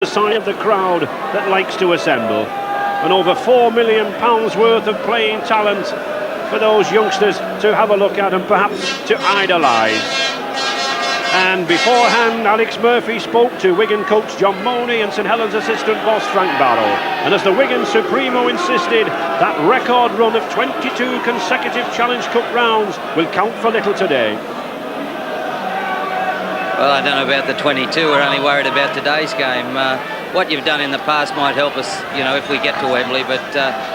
The sign of the crowd that likes to assemble. And over £4 million worth of playing talent for those youngsters to have a look at and perhaps to idolise. And beforehand, Alex Murphy spoke to Wigan coach John Money and St Helens assistant boss Frank Barrow. And as the Wigan Supremo insisted, that record run of 22 consecutive Challenge Cup rounds will count for little today. Well, I don't know about the 22. We're only worried about today's game. What you've done in the past might help us, you know, if we get to Wembley, but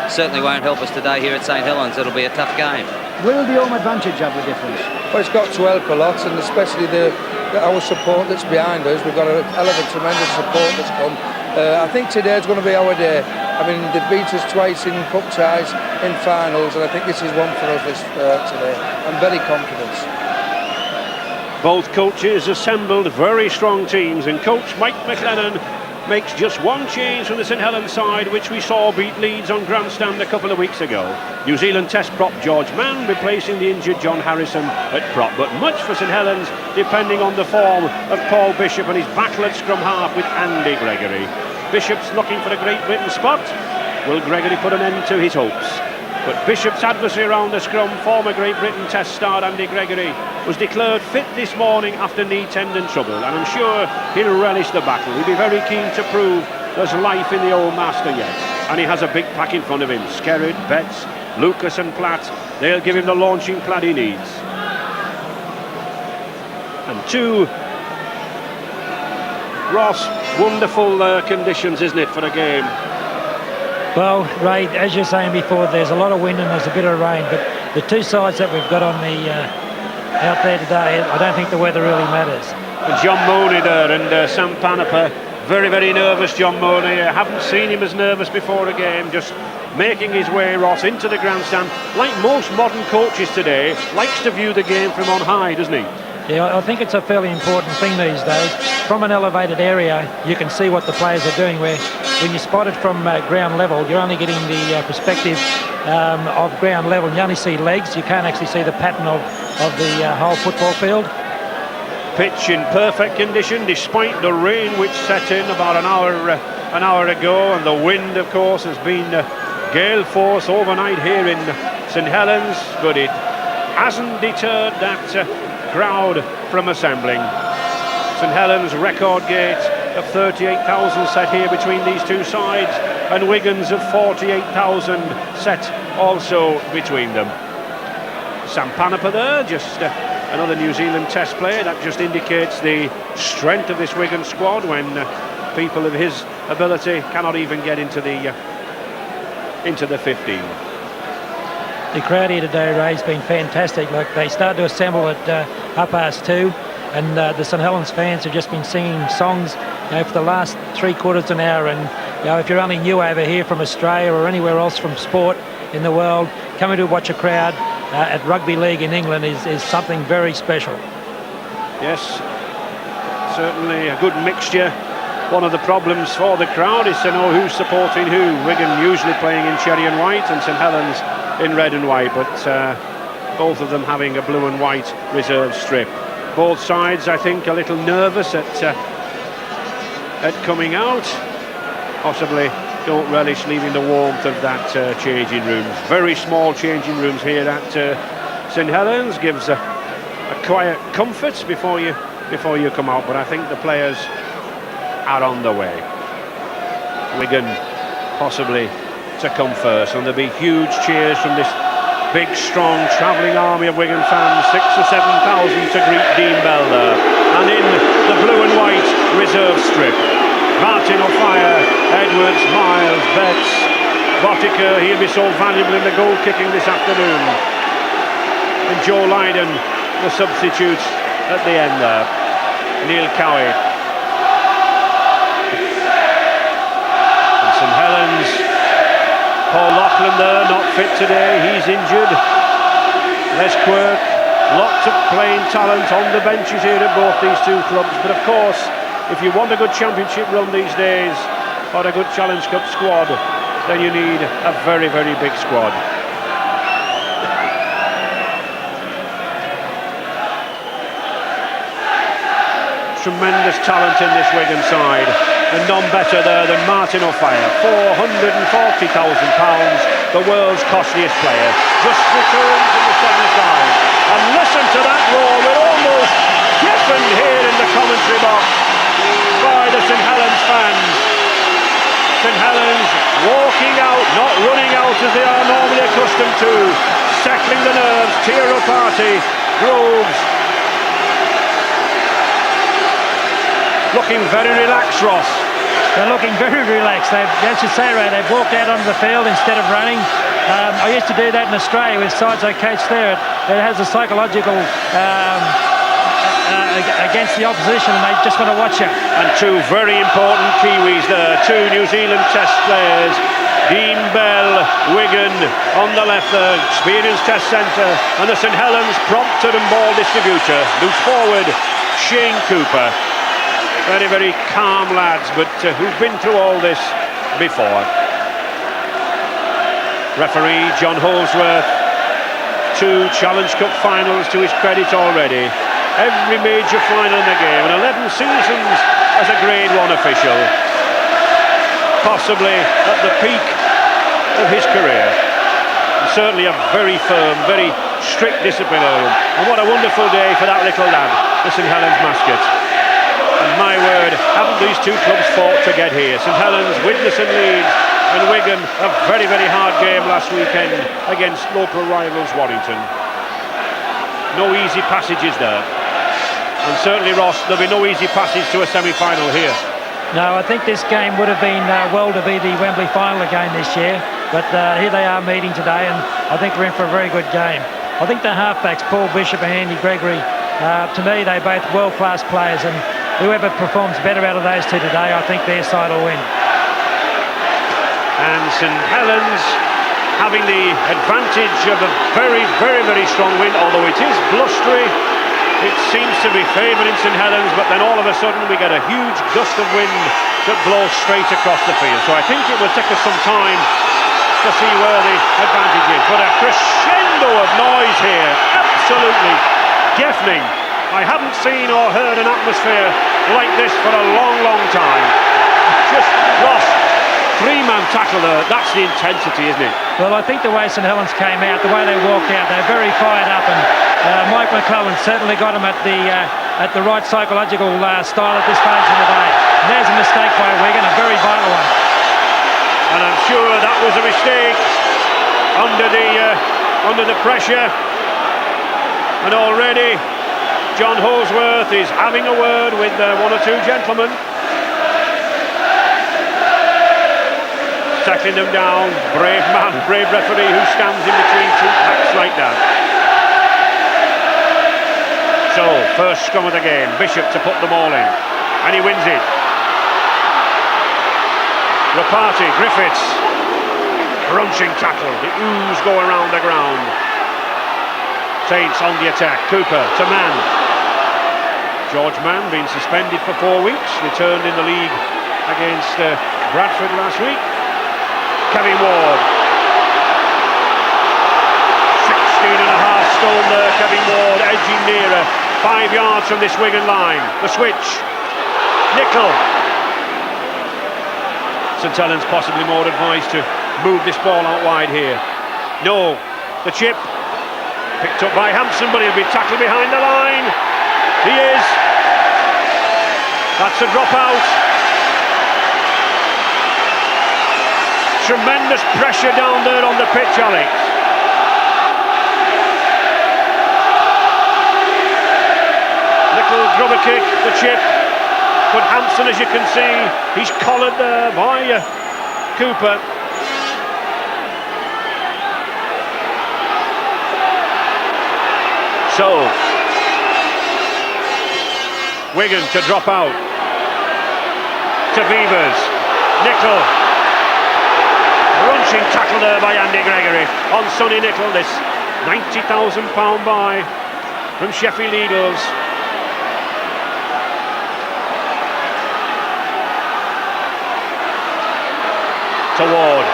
certainly won't help us today here at St Helens. It'll be a tough game. Will the home advantage have the difference? Well, it's got to help a lot, and especially our support that's behind us. We've got a hell of a tremendous support that's come. I think today's going to be our day. I mean, they've beat us twice in cup ties, in finals, and I think this is one for us today. I'm very confident. Both coaches assembled very strong teams, and coach Mike McLennan makes just one change from the St Helens side, which we saw beat Leeds on grandstand a couple of weeks ago. New Zealand Test prop George Mann replacing the injured John Harrison at prop, but much for St Helens depending on the form of Paul Bishop and his battle at scrum half with Andy Gregory. Bishop's looking for a Great Britain spot. Will Gregory put an end to his hopes? But Bishop's adversary around the scrum, former Great Britain Test star Andy Gregory, was declared fit this morning after knee tendon trouble, and I'm sure he'll relish the battle. He'll be very keen to prove there's life in the old master yet. And he has a big pack in front of him. Skerritt, Betts, Lucas and Platt, they'll give him the launching pad he needs. And two, Ross, wonderful conditions, isn't it, for a game? Well, Ray, as you're saying before, there's a lot of wind and there's a bit of rain, but the two sides that we've got on the out there today, I don't think the weather really matters. And John Money there, and Sam Panapa, very, very nervous, John Money. I haven't seen him as nervous before a game, just making his way, Ross, into the grandstand. Like most modern coaches today, likes to view the game from on high, doesn't he? Yeah, I think it's a fairly important thing these days. From an elevated area, you can see what the players are doing, where when you spot it from ground level, you're only getting the perspective of ground level. You only see legs, you can't actually see the pattern of the whole football field. Pitch in perfect condition, despite the rain which set in about an hour ago, and the wind, of course, has been gale force overnight here in St Helens, but it hasn't deterred that crowd from assembling. St Helens record gate of 38,000 set here between these two sides, and Wigan's of 48,000 set also between them. Sam Panapa there, just another New Zealand Test player. That just indicates the strength of this Wigan squad when people of his ability cannot even get into the 15. The crowd here today, Ray, has been fantastic. Like, they started to assemble at 2:30, and the St Helens fans have just been singing songs, you know, for the last 3/4 an hour. And you know, if you're only new over here from Australia or anywhere else from sport in the world, coming to watch a crowd at rugby league in England is something very special. Yes, certainly a good mixture. One of the problems for the crowd is to know who's supporting who. Wigan usually playing in cherry and white, and St Helens in red and white, but both of them having a blue and white reserve strip. Both sides, I think, a little nervous at coming out. Possibly don't relish leaving the warmth of that changing rooms. Very small changing rooms here at St Helens, gives a quiet comfort before you come out. But I think the players are on the way. Wigan possibly to come first, and there'll be huge cheers from this big, strong, travelling army of Wigan fans, 6,000 or 7,000 to greet Dean Bell there. And in the blue and white reserve strip, Martin on fire, Edwards, Miles, Betts, Botica, he'll be so valuable in the goal kicking this afternoon. And Joe Lydon, the substitute at the end there. Neil Cowie. And St Helens, Paul Loughlin there, not fit today, he's injured. Les Quirk, lots of playing talent on the benches here at both these two clubs, but of course, if you want a good championship run these days, or a good Challenge Cup squad, then you need a very, very big squad. Tremendous talent in this Wigan side. and none better there than Martin O'Fire. £440,000, the world's costliest player, just returned from the southern side. And listen to that roar, we're almost deafened here in the commentary box by the St Helens fans. St Helens walking out, not running out as they are normally accustomed to, settling the nerves. Tira Party, Groves looking very relaxed, Ross. They're looking very relaxed. As you say, Ray, they've walked out onto the field instead of running. I used to do that in Australia with sides I coached there. It has a psychological against the opposition, and they just want to watch it. And two very important Kiwis there, two New Zealand Test players. Dean Bell, Wigan on the left there, experienced Test centre, and the St Helens prompter and ball distributor, loose forward, Shane Cooper. Very, very calm lads, but who've been through all this before. Referee John Holsworth, 2 Challenge Cup finals to his credit already. Every major final in the game, and 11 seasons as a Grade 1 official. Possibly at the peak of his career. And certainly a very firm, very strict disciplinarian. And what a wonderful day for that little lad, the St Helens mascot. And my word, haven't these two clubs fought to get here? St Helens, Widnes and Leeds, and Wigan, a very, very hard game last weekend against local rivals Warrington. No easy passages there. And certainly, Ross, there'll be no easy passage to a semi-final here. No, I think this game would have been well to be the Wembley final again this year, but here they are meeting today, and I think we're in for a very good game. I think the halfbacks, Paul Bishop and Andy Gregory, to me, they're both world-class players, and whoever performs better out of those two today, I think their side will win. And St Helens having the advantage of a very, very, very strong wind, although it is blustery. It seems to be favouring St Helens, but then all of a sudden we get a huge gust of wind that blows straight across the field. So I think it will take us some time to see where the advantage is. But a crescendo of noise here, absolutely deafening. I haven't seen or heard an atmosphere like this for a long, long time. Just lost. 3-man tackle there, that's the intensity, isn't it? Well, I think the way St Helens came out, the way they walked out, they're very fired up, and Mike McClellan certainly got them at the right psychological style at this stage of the day. And there's a mistake by Wigan, a very vital one. And I'm sure that was a mistake under the pressure. And already John Holsworth is having a word with 1 or 2 gentlemen. Tackling them down, brave man, brave referee who stands in between 2 packs like that. So, first scrum of the game, Bishop to put them all in, and he wins it. Rapati, Griffiths, crunching tackle, the ooze go around the ground. Saints on the attack, Cooper to Mann. George Mann being suspended for 4 weeks, returned in the league against Bradford last week. Kevin Ward, 16.5 stone there, Kevin Ward edging nearer, 5 yards from this Wigan line. The switch, Nicol. St Helens possibly more advised to move this ball out wide here. No, the chip, picked up by Hampson, but he'll be tackled behind the line. He is. That's a drop out. Tremendous pressure down there on the pitch, Alex. Little grubber kick, the chip. But Hampson, as you can see, he's collared there by Cooper. So, Wigan to drop out. To Beavers. Nicol. Crunching tackle there by Andy Gregory on Sonny Nicol, this £90,000 buy from Sheffield Eagles. To Ward.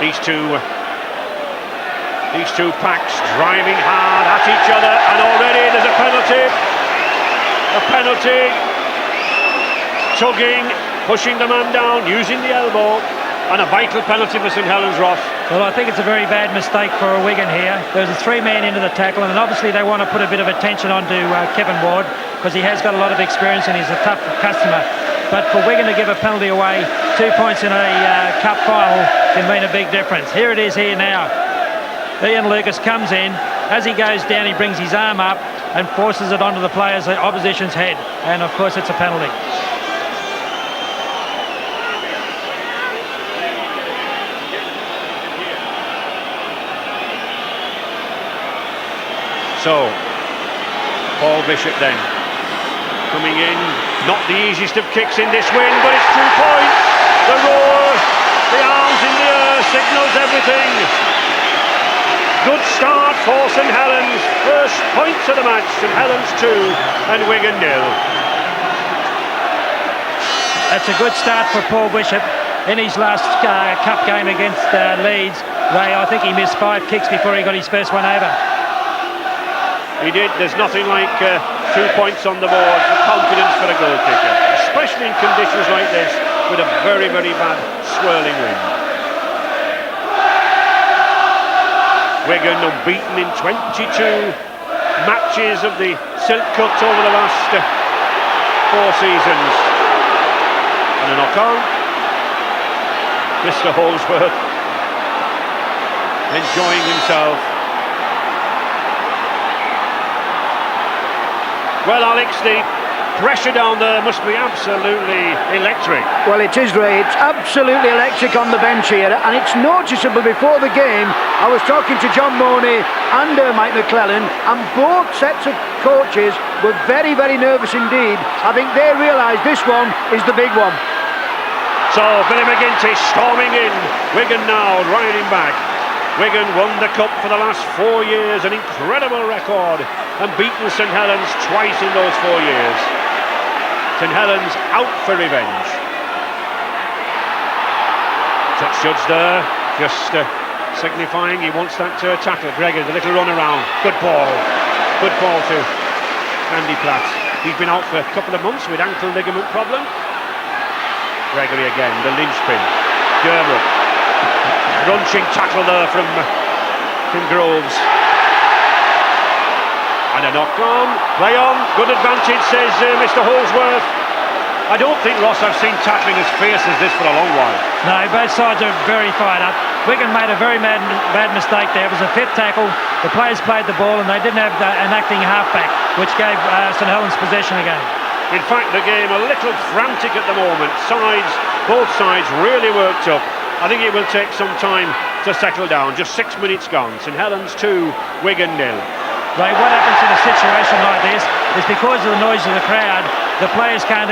These two packs driving hard at each other, and already there's a penalty. A penalty tugging, pushing the man down, using the elbow, and a vital penalty for St Helens, Ross. Well, I think it's a very bad mistake for Wigan here. There's a three-man into the tackle, and obviously they want to put a bit of attention onto Kevin Ward, because he has got a lot of experience and he's a tough customer. But for Wigan to give a penalty away, 2 points in a cup final can mean a big difference. Here it is here now. Ian Lucas comes in. As he goes down, he brings his arm up and forces it onto the player's opposition's head. And of course, it's a penalty. So, Paul Bishop then coming in. Not the easiest of kicks in this win, but it's 2 points. The roar, the arms in the air, signals everything. Good start for St Helens. First points of the match. St Helens 2 and Wigan 0. That's a good start for Paul Bishop in his last cup game against Leeds. Ray, I think he missed 5 kicks before he got his first one over. He did. There's nothing like 2 points on the board for confidence for a goal kicker, especially in conditions like this with a very, very bad swirling wind. Wigan unbeaten in 22 matches of the Silk Cup over the last 4 seasons. And a knock on. Mr. Holsworth enjoying himself. Well, Alex, the pressure down there must be absolutely electric. Well, it is, Ray. It's absolutely electric on the bench here, and it's noticeable. Before the game, I was talking to John Mooney and Mike McClellan, and both sets of coaches were very, very nervous indeed. I think they realised this one is the big one. So, Billy McGinty storming in. Wigan now riding back. Wigan won the Cup for the last 4 years, an incredible record, and beaten St Helens twice in those 4 years. St Helens out for revenge. Touch judge there, just signifying he wants that tackle. Gregory, the little run around. Good ball to Andy Platt. He's been out for a couple of months with ankle ligament problem. Gregory again, the linchpin. Dermot. Crunching tackle there from Groves. And a knock on, play on, good advantage, says Mr. Holsworth. I don't think, Ross, I've seen tackling as fierce as this for a long while. No, both sides are very fired up. Wigan made a very bad mistake there. It was a 5th tackle. The players played the ball and they didn't have an acting halfback, which gave St Helens possession again. In fact, the game a little frantic at the moment. Both sides really worked up. I think it will take some time to settle down. Just 6 minutes gone. St Helens 2, Wigan 0. Right, what happens in a situation like this is because of the noise of the crowd, the players can't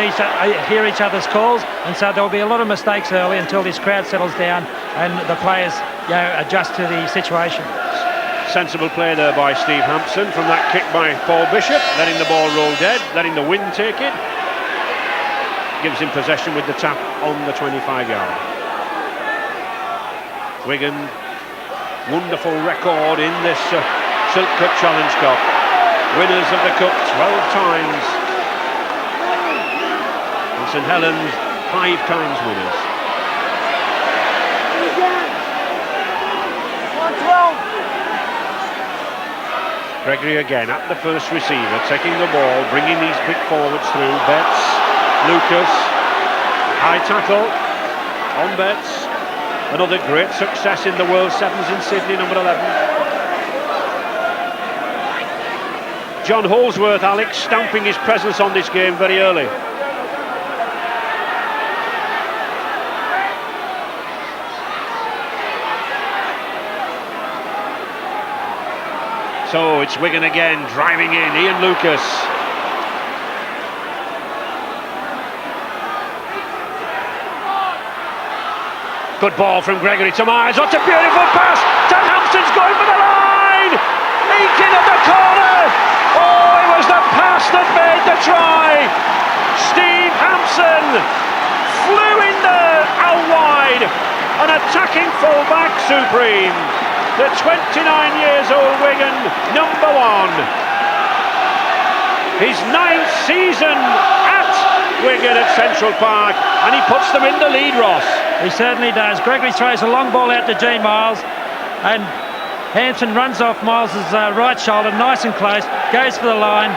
hear each other's calls, and so there will be a lot of mistakes early until this crowd settles down and the players adjust to the situation. Sensible play there by Steve Hampson from that kick by Paul Bishop, letting the ball roll dead, letting the wind take it. Gives him possession with the tap on the 25-yard. Wigan, wonderful record in this Silk Cup Challenge Cup. Winners of the Cup 12 times. And St Helens 5 times winners. Gregory again at the first receiver, taking the ball, bringing these big forwards through. Betts, Lucas, high tackle on Betts. Another great success in the World Sevens in Sydney, number 11. John Holsworth, Alex, stamping his presence on this game very early. So it's Wigan again, driving in, Ian Lucas. Good ball from Gregory to Myers. What a beautiful pass. Tom Hampson's going for the line. Eking at the corner. Oh, it was the pass that made the try. Steve Hampson flew in there out wide. An attacking fullback supreme. The 29 years old Wigan number 1. His 9th season at Wigan at Central Park, and he puts them in the lead, Ross. He certainly does. Gregory throws a long ball out to Gene Miles, and Hampson runs off Miles' right shoulder, nice and close, goes for the line.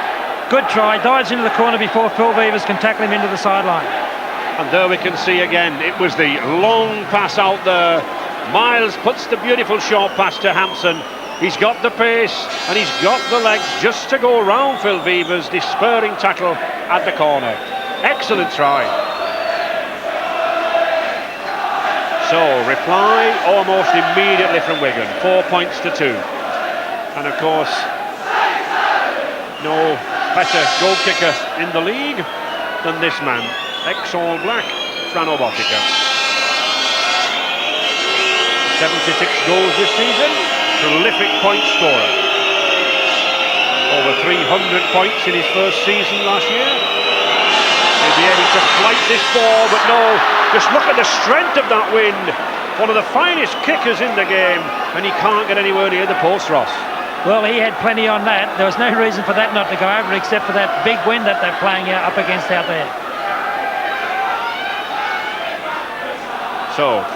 Good try, dives into the corner before Phil Vevers can tackle him into the sideline. And there we can see again, it was the long pass out there. Miles puts the beautiful short pass to Hampson. He's got the pace and he's got the legs just to go round Phil Vevers' despairing tackle at the corner. Excellent try. So, reply almost immediately from Wigan, 4 points to 2. And of course, no better goal kicker in the league than this man, ex-All Black, Frano Botica. 76 goals this season, prolific point scorer. Over 300 points in his first season last year. He'll be able to flight this ball, but no, just look at the strength of that wind. One of the finest kickers in the game, and he can't get anywhere near the post, Ross. Well, he had plenty on that. There was no reason for that not to go over, except for that big wind that they're playing up against out there. So,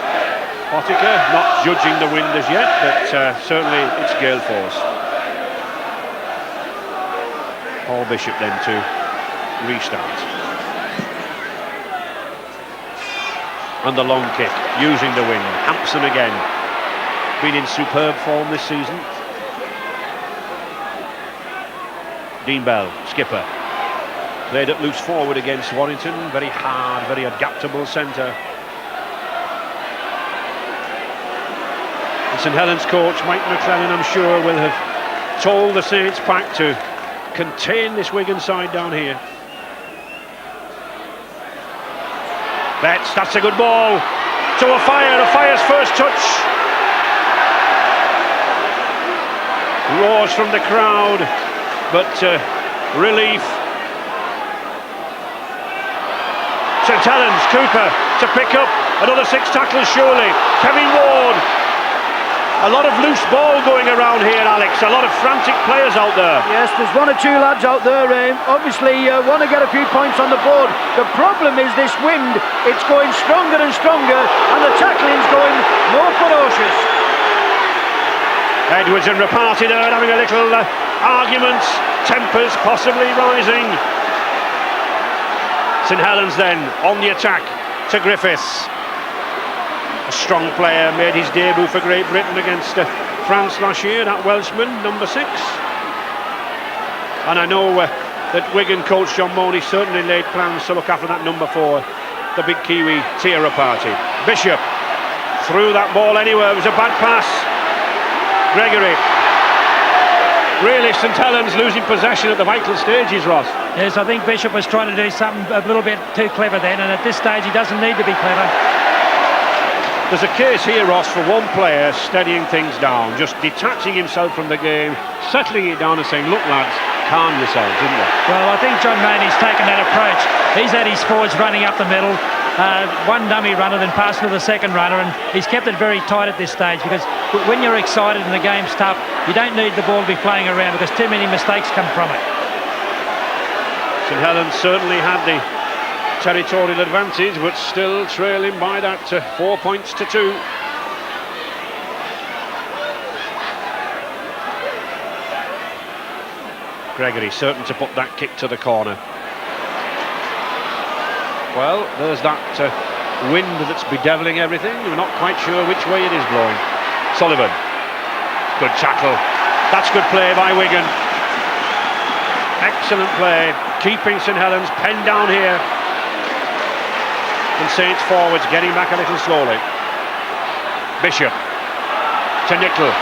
Botica not judging the wind as yet, but certainly it's gale force. Paul Bishop then to restart. And the long kick, using the wind. Hampson again, been in superb form this season. Dean Bell, skipper. Played it loose forward against Warrington. Very hard, very adaptable centre. And St Helens coach Mike McClellan, I'm sure, will have told the Saints pack to contain this Wigan side down here. Betts, that's a good ball to a Fire's first touch. Roars from the crowd, but relief. St Helens, Cooper to pick up another 6 tackles surely. Kevin Ward. A lot of loose ball going around here, Alex. A lot of frantic players out there. Yes, there's 1 or 2 lads out there, obviously want to get a few points on the board. The problem is this wind, it's going stronger and stronger, and the tackling's going more ferocious. Edwards and Rapati there having a little argument, tempers possibly rising. St Helens then on the attack to Griffiths. A strong player, made his debut for Great Britain against France last year, that Welshman, number 6. And I know that Wigan coach John Mooney certainly laid plans to look after that number 4, the big Kiwi, Tia Rapati. Bishop threw that ball anywhere, it was a bad pass. Gregory. Really, St Helens losing possession at the vital stages, Ross. Yes, I think Bishop was trying to do something a little bit too clever then, and at this stage he doesn't need to be clever. There's a case here, Ross, for one player steadying things down, just detaching himself from the game, settling it down and saying, look lads, calm yourselves, isn't there? Well, I think John Maney's taken that approach. He's had his forwards running up the middle, one dummy runner, then passing to the second runner, and he's kept it very tight at this stage, because when you're excited and the game's tough, you don't need the ball to be flying around, because too many mistakes come from it. St Helens certainly had the territorial advantage, but still trailing by that 4 points to 2. Gregory certain to put that kick to the corner. Well, there's that wind that's bedeviling everything. We're not quite sure which way it is blowing. Sullivan, good tackle. That's good play by Wigan. Excellent play, keeping St Helens penned down here. And Saints forwards getting back a little slowly. Bishop to Nickel.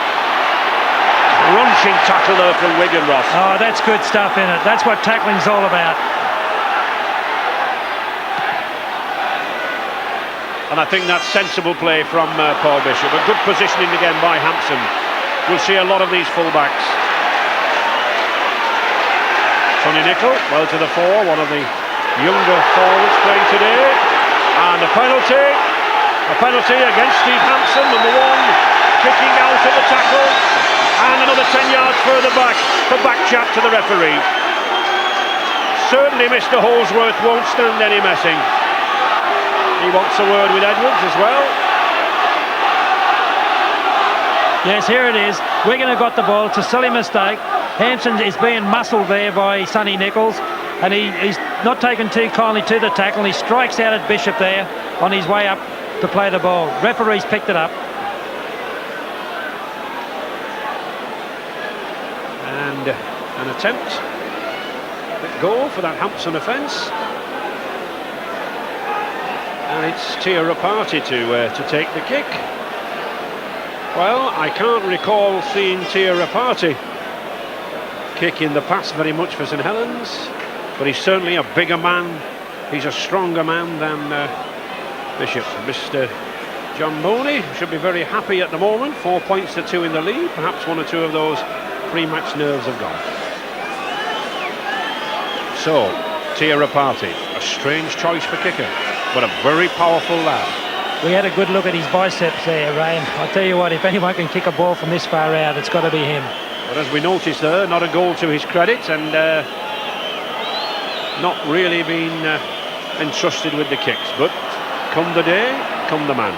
Crunching tackle there from Wigan, Ross. Oh, that's good stuff in it. That's what tackling's all about. And I think that's sensible play from Paul Bishop. A good positioning again by Hampson. We'll see a lot of these fullbacks. Sonny Nickel, well to the fore, one of the younger forwards playing today. And a penalty against Steve Hampson, number 1, kicking out at the tackle, and another 10 yards further back for back chat to the referee. certainly Mr. Holsworth won't stand any messing. He wants a word with Edwards as well. Yes, here it is. Wigan have got the ball. It's a silly mistake. Hampson is being muscled there by Sonny Nichols, and he's not taken too kindly to the tackle. He strikes out at Bishop there on his way up to play the ball. Referee's picked it up. And an attempt at goal for that Hampson offence. And it's Tia Rapati to take the kick. Well, I can't recall seeing Tia Rapati kick in the past very much for St Helens, but he's certainly a bigger man. He's a stronger man than Bishop. Mr. John Boney should be very happy at the moment. 4 points to 2 in the lead. Perhaps one or two of those pre-match nerves have gone. So, Tia Rapati, a strange choice for kicker, but a very powerful lad. We had a good look at his biceps there, Ray, and I'll tell you what, if anyone can kick a ball from this far out, it's got to be him. But as we noticed there, not a goal to his credit, and not really been entrusted with the kicks. But come the day, come the man.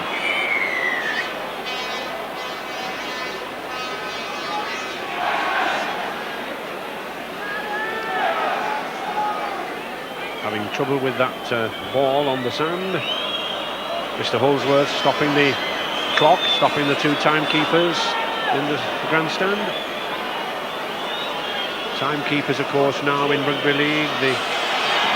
Having trouble with that ball on the sand. Mr. Holsworth stopping the clock, stopping the two timekeepers in the grandstand. Timekeepers, of course, now in rugby league, the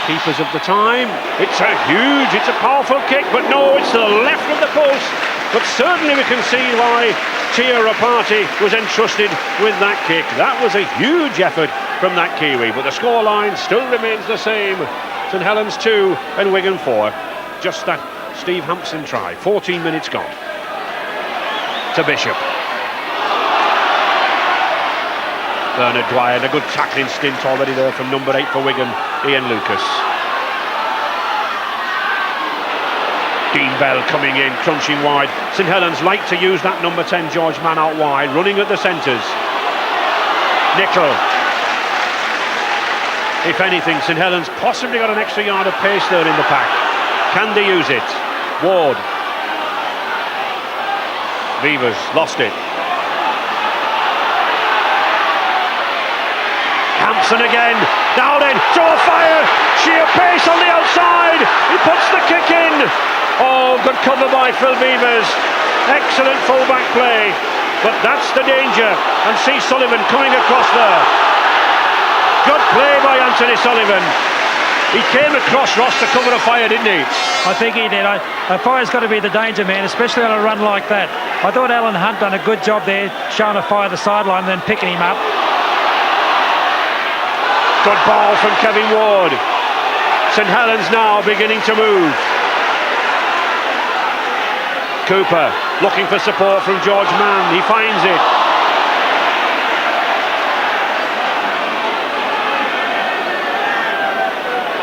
keepers of the time. It's a powerful kick, but no, it's to the left of the post. But certainly we can see why Tia Rapati was entrusted with that kick. That was a huge effort from that Kiwi, but the scoreline still remains the same. St Helens 2 and Wigan 4. Just that Steve Hampson try. 14 minutes gone. To Bishop. Bernard Dwyer, a good tackling stint already there from number 8 for Wigan, Ian Lucas. Dean Bell coming in, crunching wide. St Helens like to use that number 10 George Mann out wide, running at the centres. Nickel. If anything, St Helens possibly got an extra yard of pace there in the pack. Can they use it? Ward. Beavers lost it. Hampson again. Now then, draw fire. Sheer pace on the outside. He puts the kick in. Oh, good cover by Phil Beavers. Excellent full-back play. But that's the danger. And see Sullivan coming across there. Good play by Anthony Sullivan. He came across Ross to cover a fire, didn't he? I think he did. A fire's got to be the danger man, especially on a run like that. I thought Alan Hunt done a good job there, showing a fire the sideline, then picking him up. Good ball from Kevin Ward. St Helens now beginning to move. Cooper looking for support from George Mann. He finds it.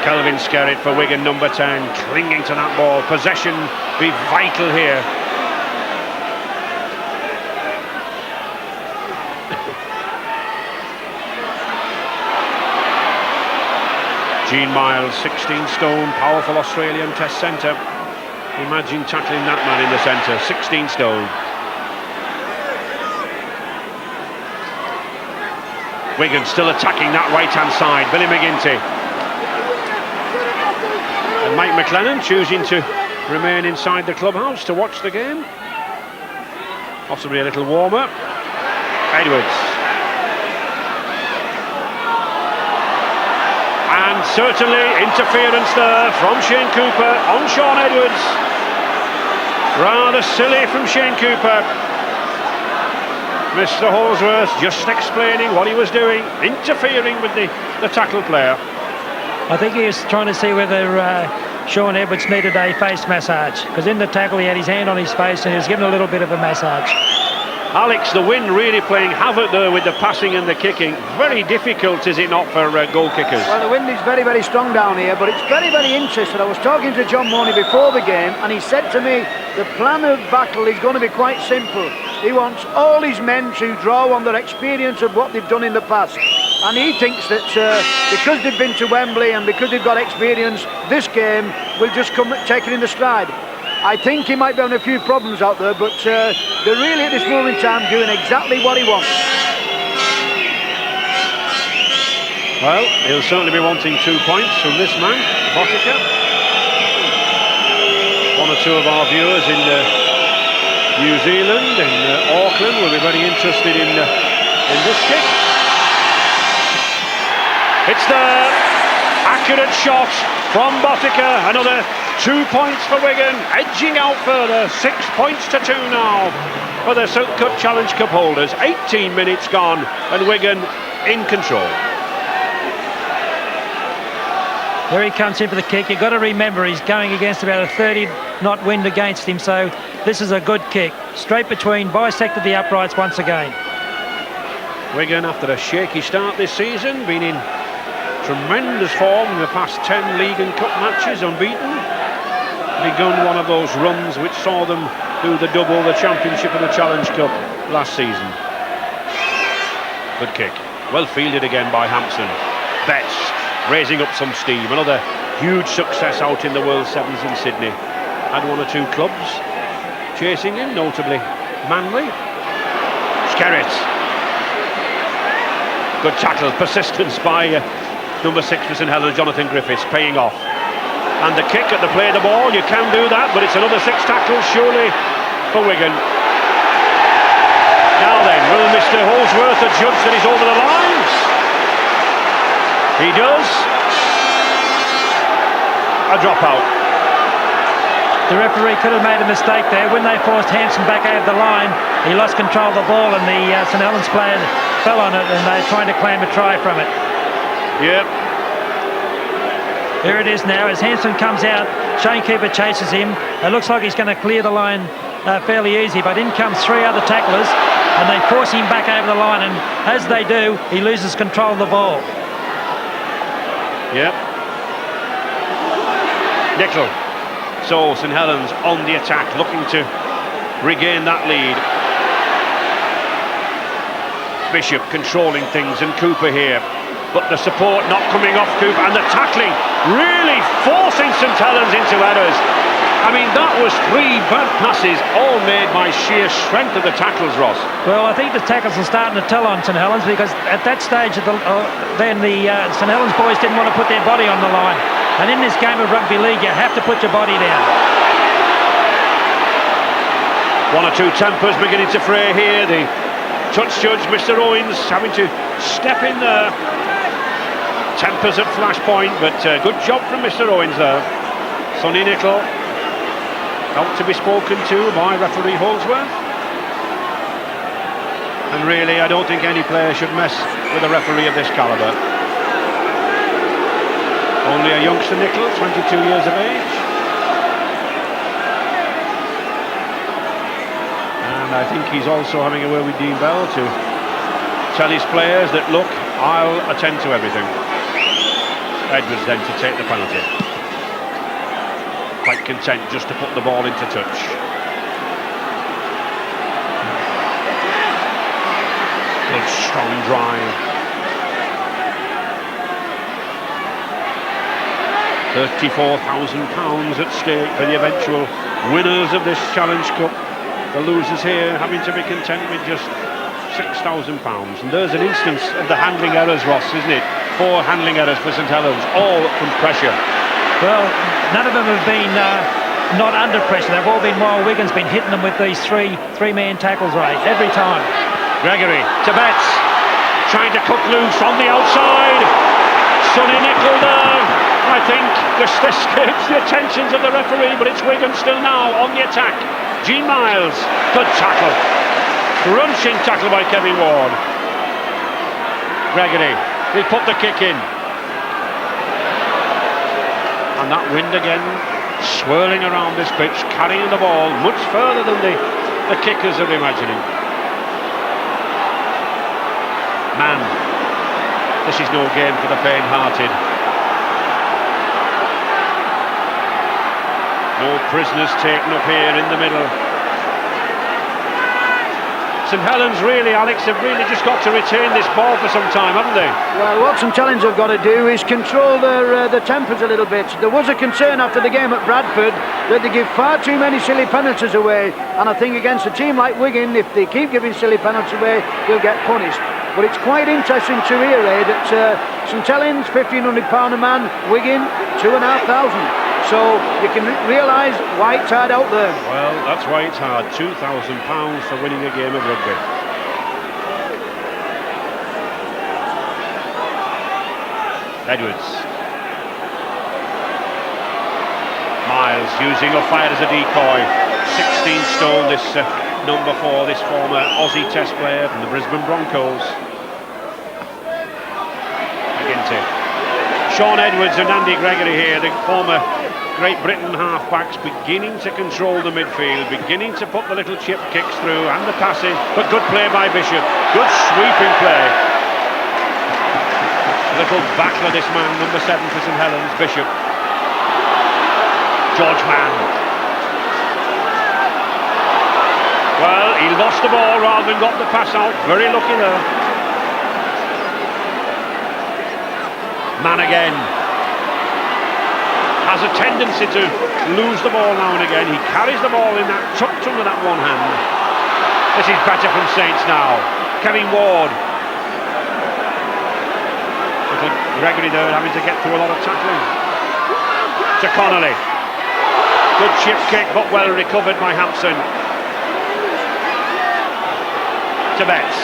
Kelvin Skerritt for Wigan, number 10, clinging to that ball. Possession be vital here. Gene Miles, 16 stone, powerful Australian Test centre. Imagine tackling that man in the centre, 16 stone. Wigan still attacking that right-hand side, Billy McGinty. And Mike McLennan choosing to remain inside the clubhouse to watch the game. Possibly a little warmer. Edwards. And certainly interference there from Shane Cooper on Sean Edwards. Rather silly from Shane Cooper. Mr. Holsworth just explaining what he was doing, interfering with the tackle player. I think he was trying to see whether Sean Edwards needed a face massage, because in the tackle he had his hand on his face and he was given a little bit of a massage. Alex, the wind really playing havoc there with the passing and the kicking. Very difficult, is it not, for goal kickers? Well, the wind is very, very strong down here, but it's very, very interesting. I was talking to John Mooney before the game, and he said to me the plan of battle is going to be quite simple. He wants all his men to draw on their experience of what they've done in the past. and he thinks that because they've been to Wembley and because they've got experience, this game will just come taken in the stride. I think he might be having a few problems out there, but they're really at this moment in time doing exactly what he wants. Well, he'll certainly be wanting 2 points from this man, Botica. One or two of our viewers in New Zealand and Auckland will be very interested in this kick. It's the accurate shot from Botica. Another 2 points for Wigan, edging out further. 6 points to 2 now for the Silk Cut Challenge Cup holders. 18 minutes gone and Wigan in control. Here he comes in for the kick. You've got to remember he's going against about a 30-knot wind against him, so this is a good kick. Straight between, bisected the uprights once again. Wigan, after a shaky start this season, been in tremendous form in the past 10 league and cup matches, unbeaten. Begun one of those runs which saw them do the double, the Championship and the Challenge Cup last season. Good kick. Well fielded again by Hampson. Betts raising up some steam. Another huge success out in the World Sevens in Sydney. Had one or two clubs chasing him, notably Manly. Skerritt. Good tackle, persistence by number 6 for St Helens, Jonathan Griffiths, paying off. And the kick at the play of the ball, you can do that, but it's another 6 tackles surely for Wigan. Now then, will Mr Holsworth adjudge that he's over the line? He does. A dropout. The referee could have made a mistake there. When they forced Hansen back over the line, he lost control of the ball and the St Helens player fell on it and they're trying to claim a try from it. Yep. Here it is now as Hansen comes out. Shane Cooper chases him. It looks like he's going to clear the line fairly easy, but in comes 3 other tacklers and they force him back over the line, and as they do, he loses control of the ball. Yep. Nickel. So St Helens on the attack, looking to regain that lead. Bishop controlling things and Cooper here, but the support not coming off Cooper, and the tackling really forcing St Helens into errors. I mean, that was 3 bad passes, all made by sheer strength of the tackles, Ross. Well, I think the tackles are starting to tell on St Helens, because at that stage of the St Helens boys didn't want to put their body on the line. And in this game of rugby league, you have to put your body down. 1 or 2 tempers beginning to fray here. The touch judge, Mr Owens, having to step in there. Tempers at flashpoint, but good job from Mr Owens there. Sonny Nickel out to be spoken to by referee Holsworth. And really, I don't think any player should mess with a referee of this calibre. Only a youngster, Nickel, 22 years of age. And I think he's also having a word with Dean Bell to tell his players that, look, I'll attend to everything. Edwards then to take the penalty. Quite content just to put the ball into touch. Good strong drive. £34,000 at stake for the eventual winners of this Challenge Cup. The losers here having to be content with just £6,000. And there's an instance of the handling errors, Ross, isn't it? 4 handling errors for St Helens, all from pressure. Well, none of them have been not under pressure. They've all been while Wigan's been hitting them with these three-man tackles, Ray, every time. Gregory to Betts, trying to cut loose on the outside. Sonny Nickel there, I think, just escapes the attentions of the referee, but it's Wigan still now on the attack. Gene Miles, good tackle. Crunching tackle by Kevin Ward. Gregory, he put the kick in. And that wind again swirling around this pitch, carrying the ball much further than the kickers are imagining. Man, this is no game for the faint-hearted. No prisoners taken up here in the middle. St Helens really, Alex, have really just got to retain this ball for some time, haven't they? Well, what St Helens have got to do is control their tempers a little bit. There was a concern after the game at Bradford that they give far too many silly penalties away, and I think against a team like Wigan, if they keep giving silly penalties away, they'll get punished. But it's quite interesting to hear that St Helens, £1,500 a man, Wigan, 2,500. So you can realise why it's hard out there. Well, that's why it's hard. £2,000 for winning a game of rugby. Edwards. Miles using a fire as a decoy. 16 stone, this number 4, this former Aussie Test player from the Brisbane Broncos. McGinty. Sean Edwards and Andy Gregory here, the former Great Britain halfbacks, beginning to control the midfield, beginning to put the little chip kicks through and the passes, but good play by Bishop, good sweeping play. Little backler this man, number 7 for St Helens, Bishop. George Mann. Well, he lost the ball rather than got the pass out, very lucky there. Mann again. Has a tendency to lose the ball now and again. He carries the ball in that, tucked under that one hand. This is better from Saints now. Kevin Ward. Little Gregory there having to get through a lot of tackling. To Connolly. Good chip kick, but well recovered by Hampson. To Betts.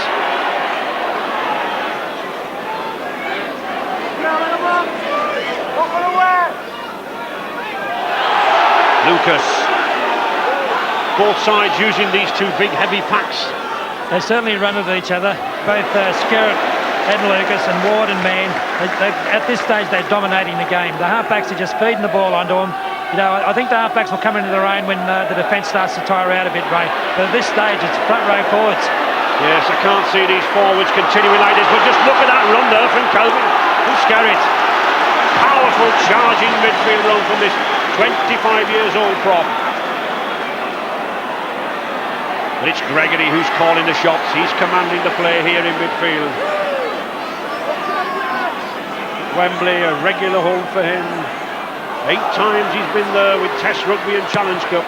Lucas. Both sides using these two big heavy packs. They certainly run with each other, both Skerritt and Lucas, and Ward and Mann. At this stage they're dominating the game. The halfbacks are just feeding the ball onto them. You know, I think the halfbacks will come into their own when the defence starts to tire out a bit, Ray. But at this stage it's front row forwards. Yes, I can't see these forwards continuing like this, but just look at that run there from Calvin and Skerritt. Powerful charging midfield run from this 25 years old prop. But it's Gregory who's calling the shots. He's commanding the play here in midfield. Wembley, a regular home for him. 8 times he's been there with Test Rugby and Challenge Cup.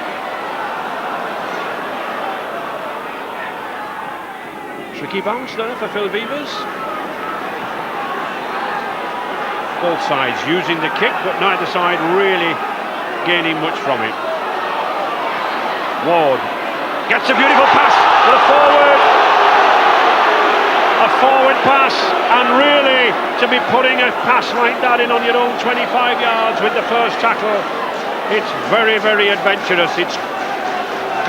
Tricky bounce there for Phil Beavers. Both sides using the kick, but neither side really gaining much from it. Ward gets a beautiful pass for the forward. A forward pass, and really to be putting a pass like that in on your own 25 yards with the first tackle, it's very, very adventurous. It's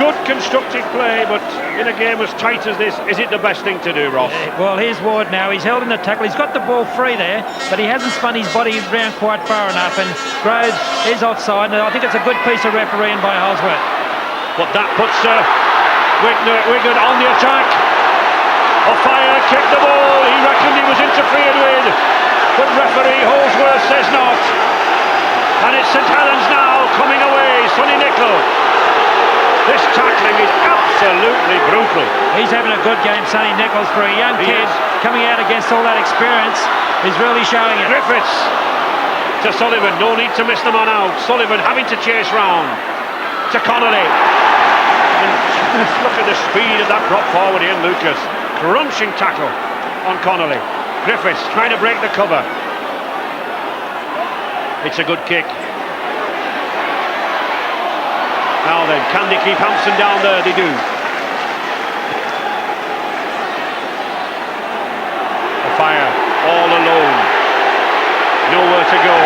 good constructed play, but in a game as tight as this, is it the best thing to do, Ross? Well, here's Ward now. He's held in the tackle. He's got the ball free there, but he hasn't spun his body round quite far enough, and Groves is offside. And I think it's a good piece of refereeing by Holsworth. But that puts Wigan on the attack. O'Fire kicked the ball. He reckoned he was interfered with, but referee Holsworth says not. And it's St Helens now coming away. Sonny Nicol. This tackling is absolutely brutal. He's having a good game, Sonny Nichols, for a young kid coming out against all that experience. He's really showing it. Griffiths to Sullivan, no need to miss the man out. Sullivan having to chase round to Connolly. And just look at the speed of that drop forward here, Lucas. Crunching tackle on Connolly. Griffiths trying to break the cover. It's a good kick. Now then, can they keep Hampson down there? They do. Fire all alone. Nowhere to go.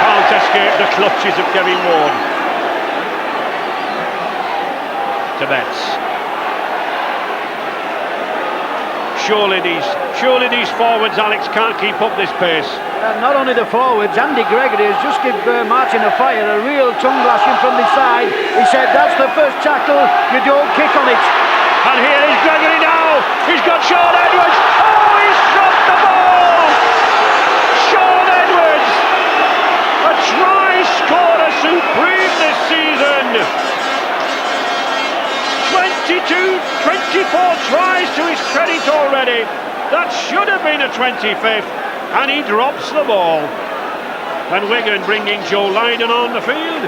Can't escape the clutches of Kevin Ward. To Betts. Surely these forwards, Alex, can't keep up this pace. Not only the forwards, Andy Gregory has just given Martin O'Fire a real tongue lashing from the side. He said, that's the first tackle, you don't kick on it. And here is Gregory now. He's got Sean Edwards. Oh, he's dropped the ball. Sean Edwards, a try scorer supreme this season. 25 24 tries to his credit already. That should have been a 25th, and he drops the ball. And Wigan bringing Joe Lydon on the field,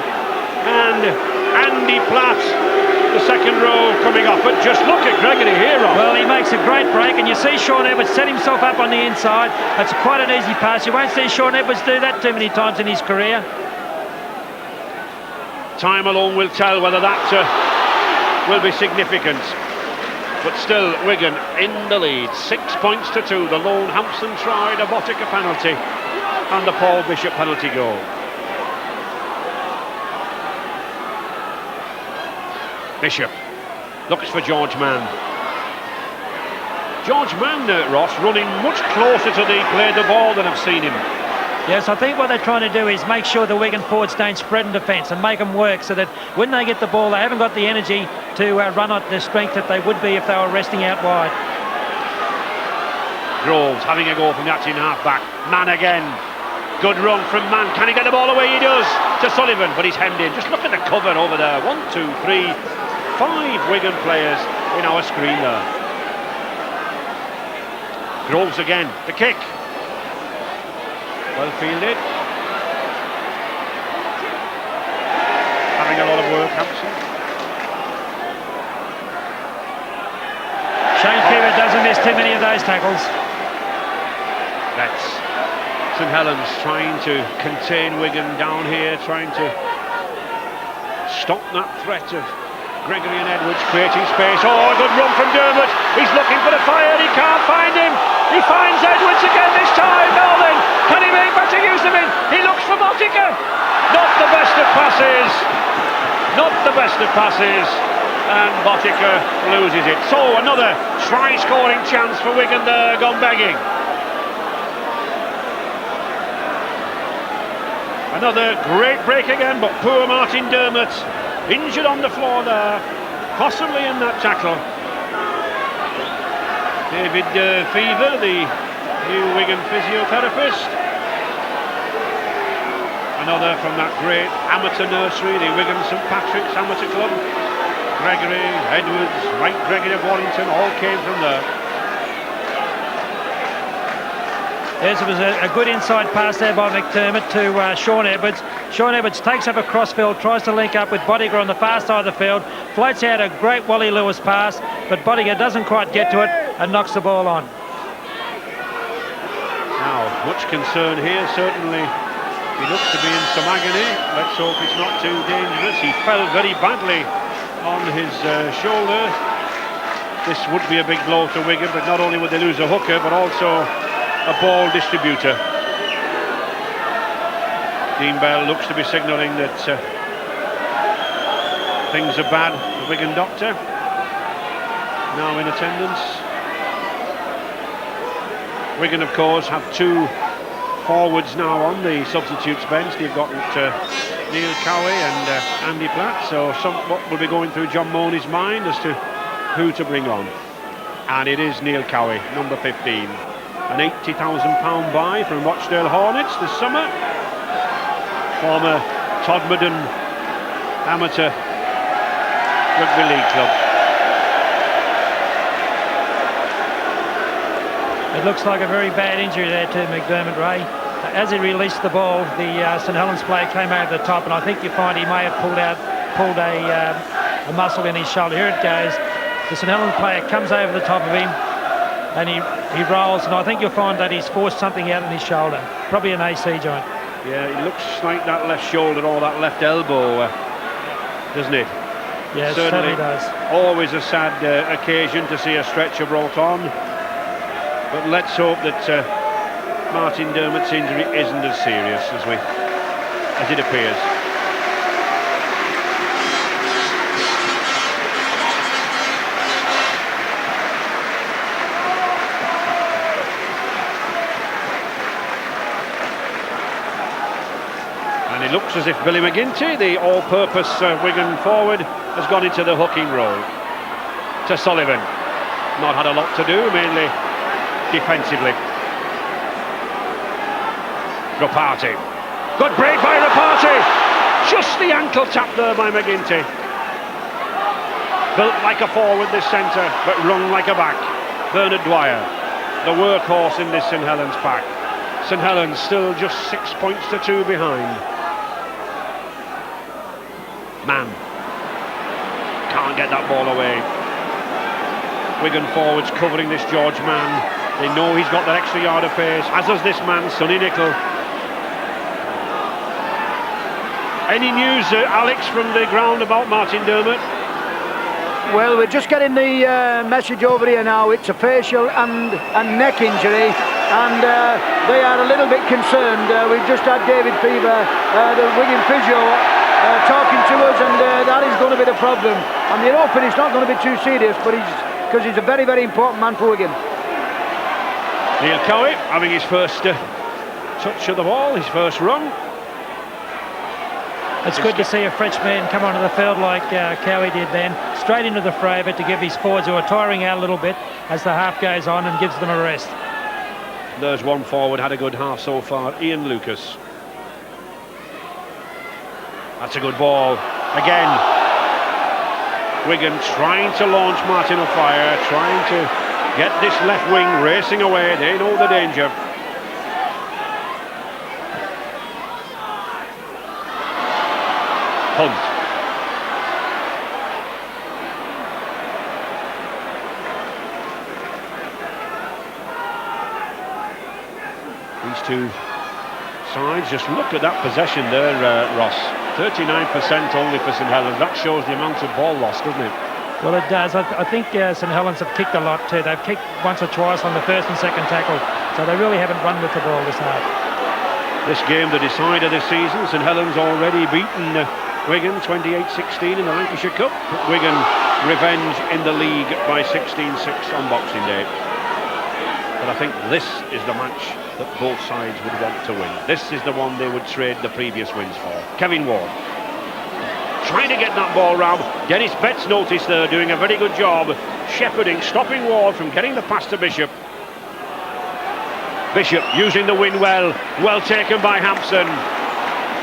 and Andy Platt, the second row, coming off. But just look at Gregory here, Rob. Well, he makes a great break, and you see Sean Edwards set himself up on the inside. That's quite an easy pass. You won't see Sean Edwards do that too many times in his career. Time alone will tell whether that will be significant. But still, Wigan in the lead, 6 points to 2. The lone Hampson try, the Botica penalty, and the Paul Bishop penalty goal. Bishop looks for George Mann. George Mann, Ross, running much closer to the play the ball than I've seen him. Yes, I think what they're trying to do is make sure the Wigan forwards don't spread in defence and make them work, so that when they get the ball, they haven't got the energy to run at the strength that they would be if they were resting out wide. Groves having a go from the acting half-back. Mann again. Good run from Mann. Can he get the ball away? He does. To Sullivan, but he's hemmed in. Just look at the cover over there. 1, 2, 3, 5 Wigan players in our screen there. Groves again. The kick. Well fielded. Having a lot of work, Hampson. Shane Keever doesn't miss too many of those tackles. That's St Helens trying to contain Wigan down here, trying to stop that threat of Gregory and Edwards, creating space. Oh, a good run from Dermot. He's looking for the fire. He can't find him. He finds Edwards again this time. Now then, can he make better use of him? He looks for Botica. Not the best of passes. Not the best of passes. And Botica loses it. So another try-scoring chance for Wigan there, gone begging. Another great break again, but poor Martin Dermot, injured on the floor there, possibly in that tackle. David Fever, the new Wigan physiotherapist. Another from that great amateur nursery, the Wigan St Patrick's Amateur Club. Gregory, Edwards, Mike Gregory of Warrington, all came from there. Yes, it was a good inside pass there by McDermott to Sean Edwards. Sean Edwards takes up a crossfield, tries to link up with Botica on the far side of the field, floats out a great Wally Lewis pass, but Botica doesn't quite get to it and knocks the ball on. Now, much concern here, certainly. He looks to be in some agony. Let's hope it's not too dangerous. He fell very badly on his shoulder. This would be a big blow to Wigan, but not only would they lose a hooker, but also a ball distributor. Dean Bell looks to be signalling that things are bad. The Wigan doctor now in attendance. Wigan, of course, have 2 forwards now on the substitutes bench. They've got Neil Cowie and Andy Platt, so what will be going through John Mooney's mind as to who to bring on. And it is Neil Cowie, number 15. An £80,000 buy from Rochdale Hornets this summer. Former Todmorden Amateur Rugby League club. It looks like a very bad injury there to McDermott, Ray. As he released the ball, the St Helens player came over the top, and I think you find he may have pulled a muscle in his shoulder. Here it goes. The St Helens player comes over the top of him, and he rolls, and I think you'll find that he's forced something out in his shoulder, probably an AC joint. Yeah, it looks like that left shoulder or that left elbow, doesn't it? Yeah, it certainly does. Always a sad occasion to see a stretcher brought on, but let's hope that Martin Dermott's injury isn't as serious as it appears. It looks as if Billy McGinty, the all-purpose Wigan forward, has gone into the hooking role. To Sullivan. Not had a lot to do, mainly defensively. Rapati. Good break by Rapati. Just the ankle tap there by McGinty. Built like a forward, this centre, but run like a back. Bernard Dwyer, the workhorse in this St Helens pack. St Helens still just 6 points to 2 behind. Mann can't get that ball away. Wigan forwards covering this George Mann. They know he's got that extra yard of pace, as does this man, Sonny Nicol. Any news, Alex, from the ground about Martin Dermott? Well, we're just getting the message over here now. It's a facial and neck injury, and they are a little bit concerned. We've just had David Fever, the Wigan physio, talking to us, and that is going to be the problem. And they're hoping it's not going to be too serious, but because he's a very, very important man for Wigan. Neil Cowie having his first touch of the ball, his first run. It's good to see a Frenchman come onto the field like Cowie did then, straight into the fray, but to give his forwards who are tiring out a little bit as the half goes on and gives them a rest. There's one forward, had a good half so far, Ian Lucas. That's a good ball. Again, Wigan trying to launch Martin on fire, trying to get this left wing racing away. They know the danger. Hunt. These two sides, just look at that possession there, Ross. 39% only for St Helens. That shows the amount of ball lost, doesn't it? Well, it does. I think St Helens have kicked a lot too. They've kicked once or twice on the first and second tackle, so they really haven't run with the ball this half. This game, the decider this season, St Helens already beaten Wigan 28-16 in the Lancashire Cup. Wigan revenge in the league by 16-6 on Boxing Day. But I think this is the match that both sides would want to win. This is the one they would trade the previous wins for. Kevin Ward trying to get that ball round. Dennis Betts noticed there, doing a very good job shepherding, stopping Ward from getting the pass to Bishop. Bishop using the wind well taken by Hampson.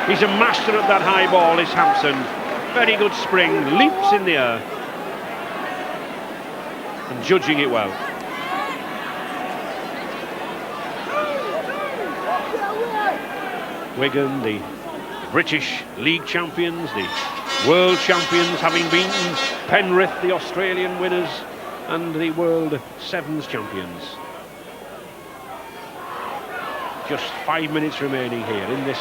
He's a master at that high ball, is Hampson. Very good spring, leaps in the air and judging it well. Wigan, the British League champions, the world champions, having beaten Penrith, the Australian winners, and the World Sevens champions. Just 5 minutes remaining here in this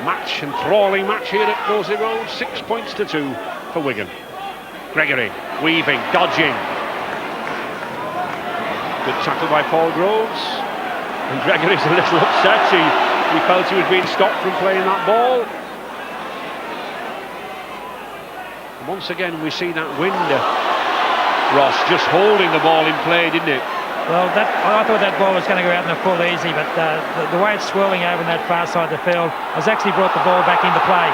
match, enthralling match here at Moseley Road. 6 points to 2 for Wigan. Gregory weaving, dodging. Good tackle by Paul Groves, and Gregory's a little upset. He felt he was being stopped from playing that ball. And once again we see that wind, Ross, just holding the ball in play, didn't it? Well, I thought that ball was going to go out in the full easy, but the way it's swirling over on that far side of the field has actually brought the ball back into play.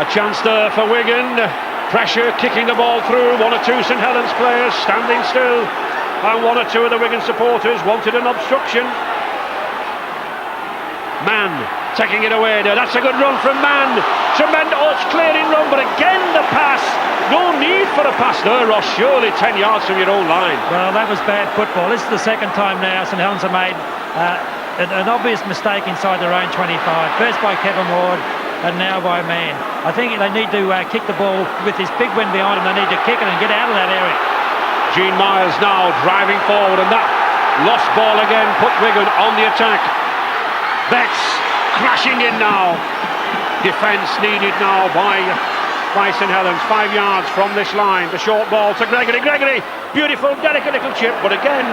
A chance there for Wigan. Pressure, kicking the ball through. One or two St Helens players standing still, and one or two of the Wigan supporters wanted an obstruction. Mann taking it away there. That's a good run from Mann. Tremendous, oh, it's clearing run, but again the pass. No need for a pass there, Ross. Surely 10 yards from your own line. Well, that was bad football. This is the second time now St Helens have made an obvious mistake inside their own 25. First by Kevin Ward, and now by Mann. I think they need to kick the ball with this big wind behind them. They need to kick it and get out of that area. Gene Miles now driving forward, and that lost ball again put Wigan on the attack. Betts crashing in now. Defence needed now by St Helens. 5 yards from this line. The short ball to Gregory. Gregory, beautiful, delicate little chip, but again,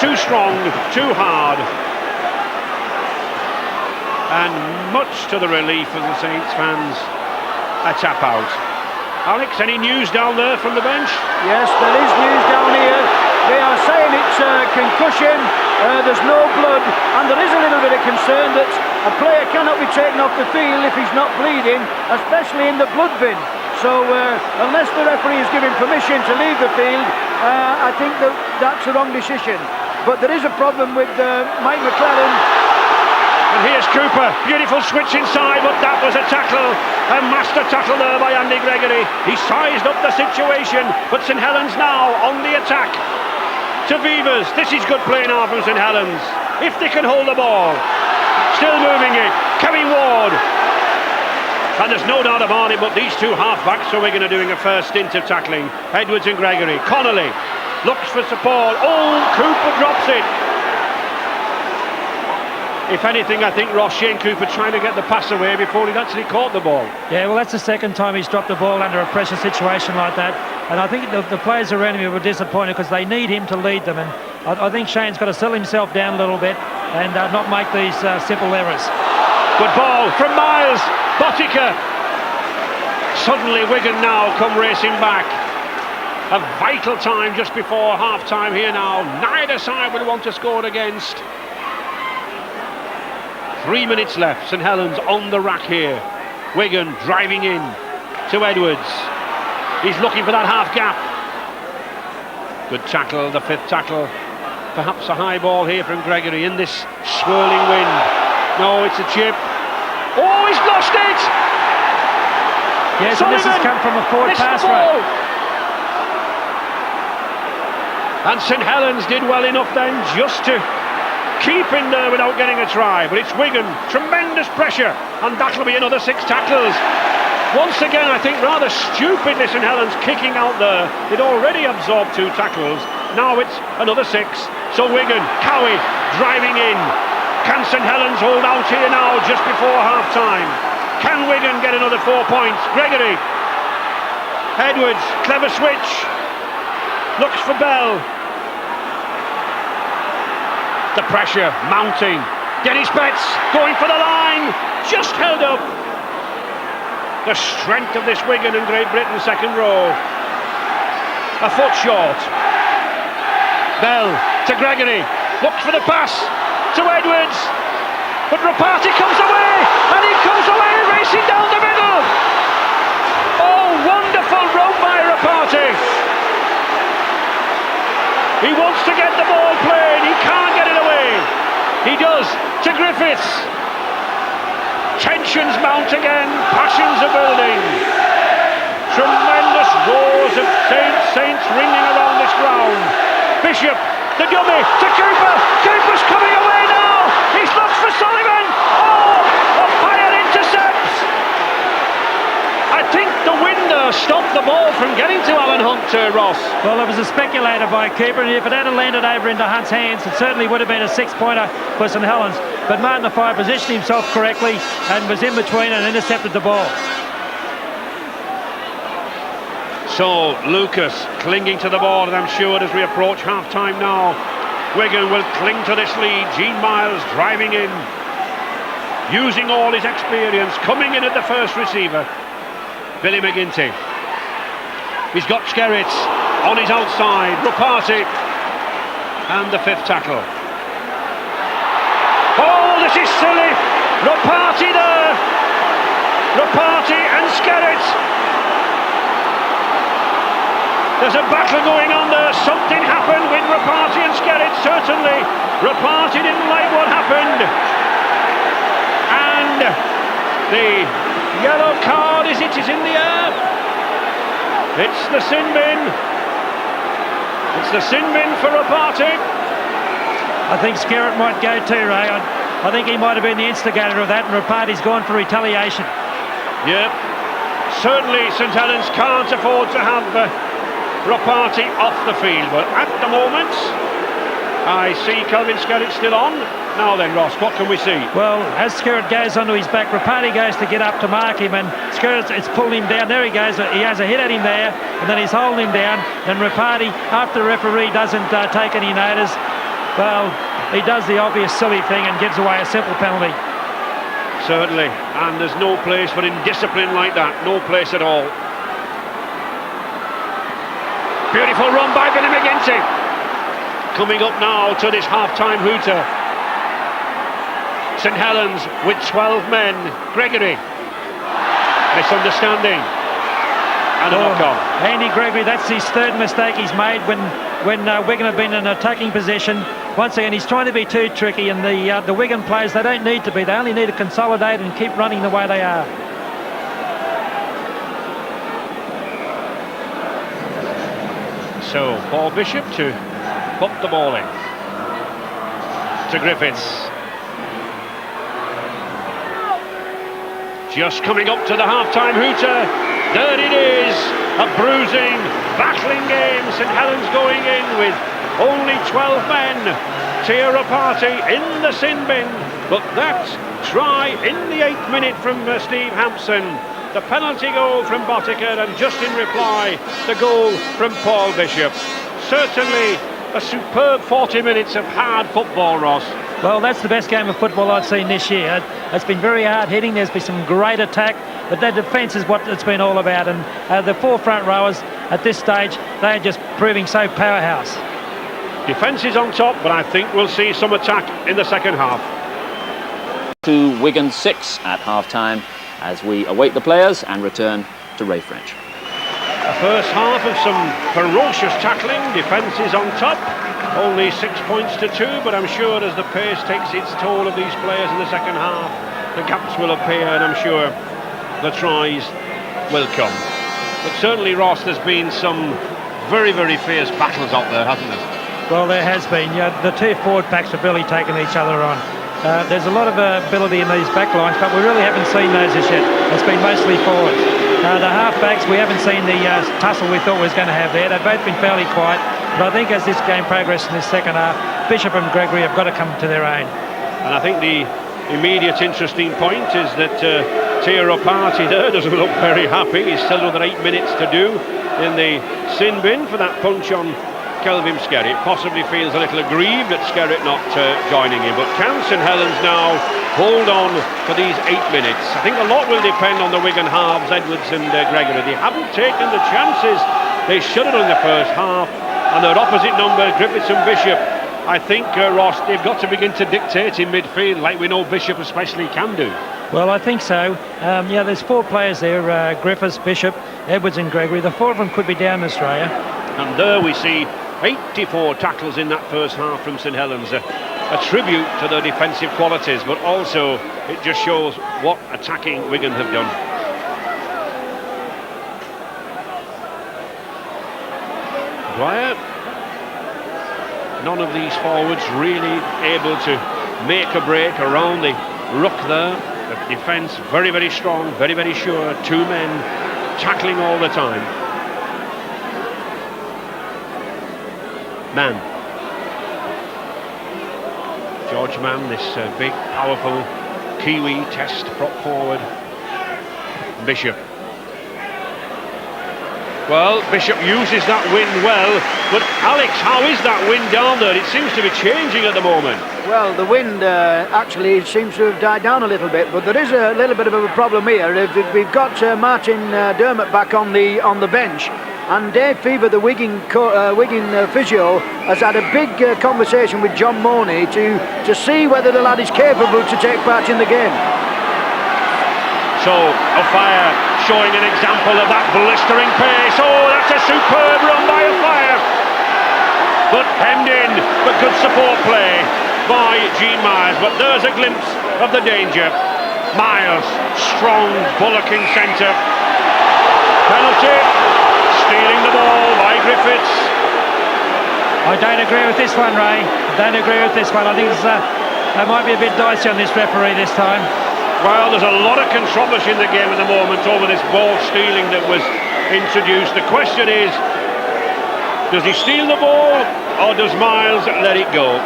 too strong, too hard. And much to the relief of the Saints fans, a tap out. Alex, any news down there from the bench? Yes, there is news down here. They are saying it's concussion, there's no blood, and there is a little bit of concern that a player cannot be taken off the field if he's not bleeding, especially in the blood bin. So unless the referee is given permission to leave the field, I think that's the wrong decision. But there is a problem with Mike McClellan. And here's Cooper, beautiful switch inside, but that was a tackle, a master tackle there by Andy Gregory. He sized up the situation, but St Helens now on the attack. To Vivers, this is good play now from St Helens. If they can hold the ball, still moving it, Kevin Ward. And there's no doubt about it, but these two half-backs are Wigan are doing a first stint of tackling. Edwards and Gregory. Connolly looks for support. Oh, Cooper drops it. If anything, I think Shane Cooper trying to get the pass away before he'd actually caught the ball. Yeah, well, that's the second time he's dropped the ball under a pressure situation like that. And I think the players around him were disappointed because they need him to lead them. And I think Shane's got to settle himself down a little bit and not make these simple errors. Good ball from Miles. Botica. Suddenly Wigan now come racing back. A vital time just before half-time here now. Neither side will want to score against. 3 minutes left. St Helens on the rack here. Wigan driving in to Edwards. He's looking for that half gap. Good tackle, the fifth tackle. Perhaps a high ball here from Gregory in this swirling wind. No, it's a chip. Oh, he's lost it! Yes, and this has come from a forward pass route. And St Helens did well enough then just to keep in there without getting a try. But it's Wigan, tremendous pressure, and that'll be another 6 tackles. Once again, I think rather stupidly St Helens kicking out there. They'd already absorbed 2 tackles. Now it's another 6. So Wigan, Cowie driving in. Can St Helens hold out here now just before half-time? Can Wigan get another 4 points? Gregory. Edwards, clever switch. Looks for Bell. The pressure mounting. Dennis Betts going for the line. Just held up. The strength of this Wigan and Great Britain second row. A foot short. Bell to Gregory. Looks for the pass to Edwards. But Rapati comes away. And he comes away racing down the middle. Oh, wonderful run by Rapati. He wants to get the ball played. He can't get it away. He does to Griffiths. Tensions mount again. Passions are building. Tremendous roars of Saints ringing around this ground. Bishop, the dummy, to Cooper. Cooper's coming away now. He's looked for Sullivan. Oh, umpire intercepts. I think the wind stopped the ball from getting to Alan Hunt, Ross. Well, it was a speculator by Cooper, and if it had landed over into Hunt's hands, it certainly would have been a 6-pointer for St Helens. But Martin Afai positioned himself correctly and was in between and intercepted the ball. So Lucas clinging to the ball, and I'm sure as we approach half-time now, Wigan will cling to this lead. Gene Miles driving in, using all his experience, coming in at the first receiver. Billy McGinty. He's got Skerritts on his outside. Rapati. And the 5th tackle. Oh, this is silly. Rapati there. Rapati and Skerritts. There's a battle going on there. Something happened with Rapati and Skerritts, certainly. Rapati didn't like what happened. And the yellow card is in the air. It's the sin bin. It's the sin bin for Rapati. I think Skerritt might go too, Ray. I think he might have been the instigator of that, and Rapati's gone for retaliation. Yep. Certainly St Helens can't afford to have Rapati off the field, but at the moment I see Kelvin Skerritt still on. Now then, Ross, what can we see? Well, as Skerritt goes onto his back, Rapati goes to get up to mark him, and Skerritt, it's pulling him down. There he goes. He has a hit at him there, and then he's holding him down. And Rapati, after the referee doesn't take any notice, well, he does the obvious silly thing and gives away a simple penalty. Certainly, and there's no place for indiscipline like that. No place at all. Beautiful run by Billy McGinty. Coming up now to this half-time hooter. St Helens with 12 men. Gregory. Misunderstanding. And a knock-on. Andy Gregory, that's his 3rd mistake he's made when Wigan have been in an attacking position. once again, he's trying to be too tricky, and the Wigan players, they don't need to be. They only need to consolidate and keep running the way they are. So, Paul Bishop to put the ball in. To Griffiths. Just coming up to the half-time hooter. There it is. A bruising, battling game. St Helens going in with only 12 men. Tear a party in the sin bin. But that try in the 8th minute from Steve Hampson. The penalty goal from Botica, and just in reply, the goal from Paul Bishop. Certainly a superb 40 minutes of hard football, Ross. Well, that's the best game of football I've seen this year. It's been very hard hitting. There's been some great attack, but their defence is what it's been all about. And the 4 front rowers at this stage, they are just proving so powerhouse. Defence is on top, but I think we'll see some attack in the second half. To Wigan 6 at half-time as we await the players and return to Ray French. The first half of some ferocious tackling. Defence is on top. Only 6 points to 2, but I'm sure as the pace takes its toll of these players in the second half, the gaps will appear, and I'm sure the tries will come. But certainly, Ross, there's been some very, very fierce battles out there, hasn't there? Well, there has been. Yeah, the 2 forward packs have really taken each other on. There's a lot of ability in these back lines, but we really haven't seen those as yet. It's been mostly forwards. The half-backs, we haven't seen the tussle we thought we was going to have there. They've both been fairly quiet, but I think as this game progresses in this second half, Bishop and Gregory have got to come to their own. And I think the immediate interesting point is that Tira Party there doesn't look very happy. He's still another 8 minutes to do in the sin bin for that punch on Kelvin Skerritt. Possibly feels a little aggrieved at Skerritt not joining him, but can St Helens now hold on for these 8 minutes? I think a lot will depend on the Wigan halves, Edwards and Gregory. They haven't taken the chances they should have done in the first half, and their opposite numbers, Griffiths and Bishop, I think, Ross, they've got to begin to dictate in midfield, like we know Bishop especially can do. Well, I think so. Yeah, there's 4 players there, Griffiths, Bishop, Edwards and Gregory. The 4 of them could be down in Australia. And there we see 84 tackles in that first half from St Helens, a tribute to their defensive qualities, but also it just shows what attacking Wigan have done. Dwyer, none of these forwards really able to make a break around the ruck there. The defence very, very strong, very, very sure. 2 men tackling all the time. Mann. George Mann, this big, powerful Kiwi test prop forward. Bishop. Well, Bishop uses that wind well, but Alex, how is that wind down there? It seems to be changing at the moment. Well, the wind actually seems to have died down a little bit, but there is a little bit of a problem here. We've got Martin Dermott back on the bench, and Dave Fever, the Wigan physio, has had a big conversation with John Mooney to see whether the lad is capable to take part in the game. So, O'Fire showing an example of that blistering pace. Oh, that's a superb run by O'Fire. But hemmed in, but good support play by Gene Miles. But there's a glimpse of the danger. Miles, strong, bullocking centre. Penalty. Stealing the ball by Griffiths. I don't agree with this one, Ray. Don't agree with this one. I think it might be a bit dicey on this referee this time. Well, there's a lot of controversy in the game at the moment over this ball stealing that was introduced. The question is, does he steal the ball or does Miles let it go?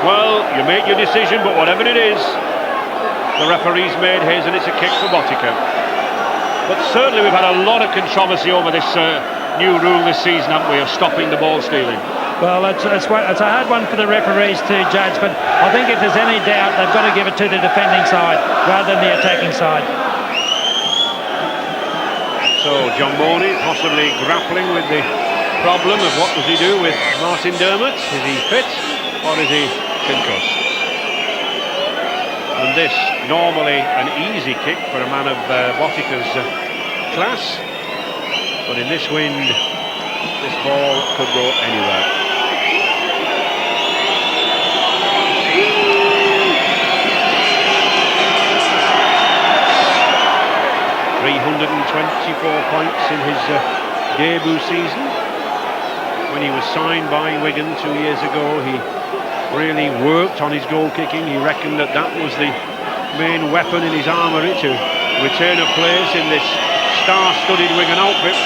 Well, you make your decision, but whatever it is, the referee's made his and it's a kick for Botica. But certainly we've had a lot of controversy over this new rule this season, haven't we, of stopping the ball stealing. Well, it's a hard one for the referees to judge, but I think if there's any doubt, they've got to give it to the defending side rather than the attacking side. So John Mooney possibly grappling with the problem of what does he do with Martin Dermott. Is he fit or is he concussed? And this, normally an easy kick for a man of Botica's class, but in this wind, this ball could go anywhere. 124 points in his debut season. When he was signed by Wigan 2 years ago, he really worked on his goal kicking. He reckoned that that was the main weapon in his armoury to retain a place in this star-studded Wigan outfit,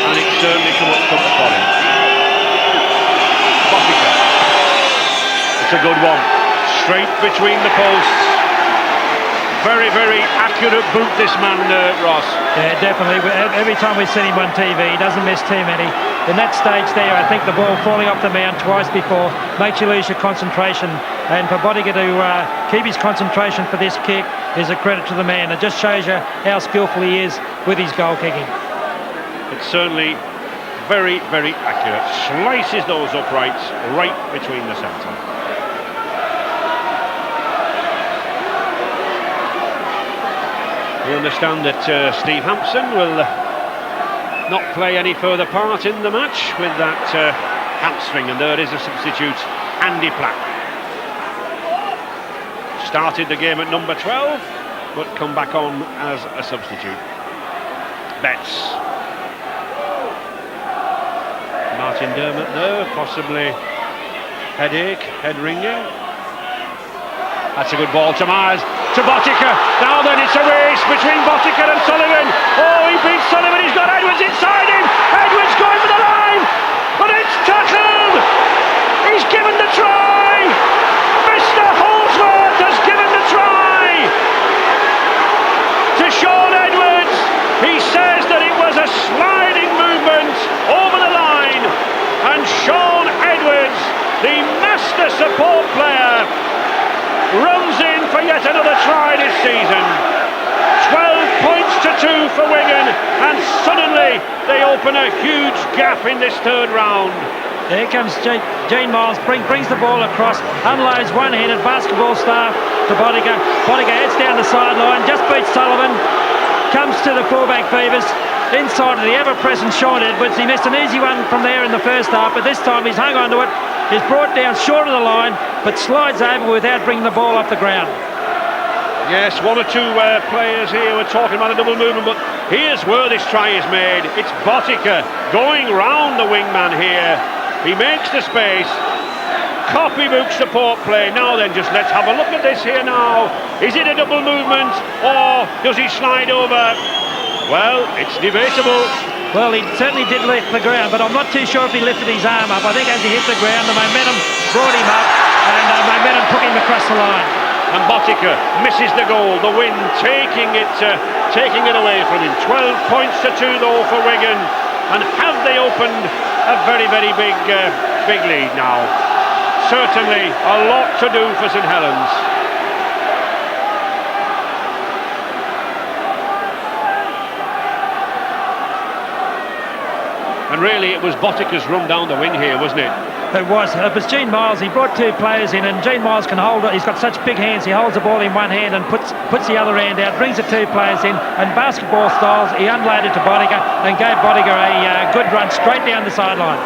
and it's certainly come up for him. Botica. It's a good one. Straight between the posts. Very, very accurate boot, this man, Ross. Yeah, definitely. Every time we've seen him on TV, he doesn't miss too many. In that stage there, I think the ball falling off the mound twice before makes you lose your concentration. And for Botica to keep his concentration for this kick is a credit to the man. It just shows you how skillful he is with his goal kicking. It's certainly very, very accurate. Slices those uprights right between the centre. We understand that Steve Hampson will not play any further part in the match with that hamstring, and there is a substitute, Andy Platt. Started the game at number 12, but come back on as a substitute. Betts. Martin Dermott there, possibly headache, head ringing. That's a good ball to Myers, to Botica. Now then, it's a race between Botica and Sullivan. Oh, he beats Sullivan, he's got Edwards inside him. Edwards going for the line, but it's tackled. He's given the try. Mr. Holdsworth has given the try to Sean Edwards. He says that it was a sliding movement over the line, and Sean Edwards, the master support player, runs in for yet another try this season. 12 points to 2 for Wigan, and suddenly they open a huge gap in this third round. Here comes Gene Miles, brings the ball across, unloads one-handed basketball staff to Botica. Botica heads down the sideline, just beats Sullivan, comes to the fullback Beavers, inside of the ever-present Sean Edwards. He missed an easy one from there in the first half, but this time he's hung on to it. He's brought down short of the line, but slides over without bringing the ball off the ground. Yes, one or two players here were talking about a double movement, but here's where this try is made. It's Botica going round the wingman here. He makes the space. Copybook support play. Now then, just let's have a look at this here now. Is it a double movement, or does he slide over? Well, it's debatable. Well, he certainly did lift the ground, but I'm not too sure if he lifted his arm up. I think as he hit the ground, the momentum brought him up, and momentum took him across the line. And Botica misses the goal. The wind taking it away from him. 12 points to 2 though for Wigan, and have they opened a very, very big lead now? Certainly a lot to do for St Helens. And really, it was Botica's run down the wing here, wasn't it? It was Gene Miles. He brought two players in, and Gene Miles can hold it. He's got such big hands. He holds the ball in one hand and puts the other hand out, brings the two players in, and basketball styles, he unloaded to Botica and gave Botica a good run straight down the sideline.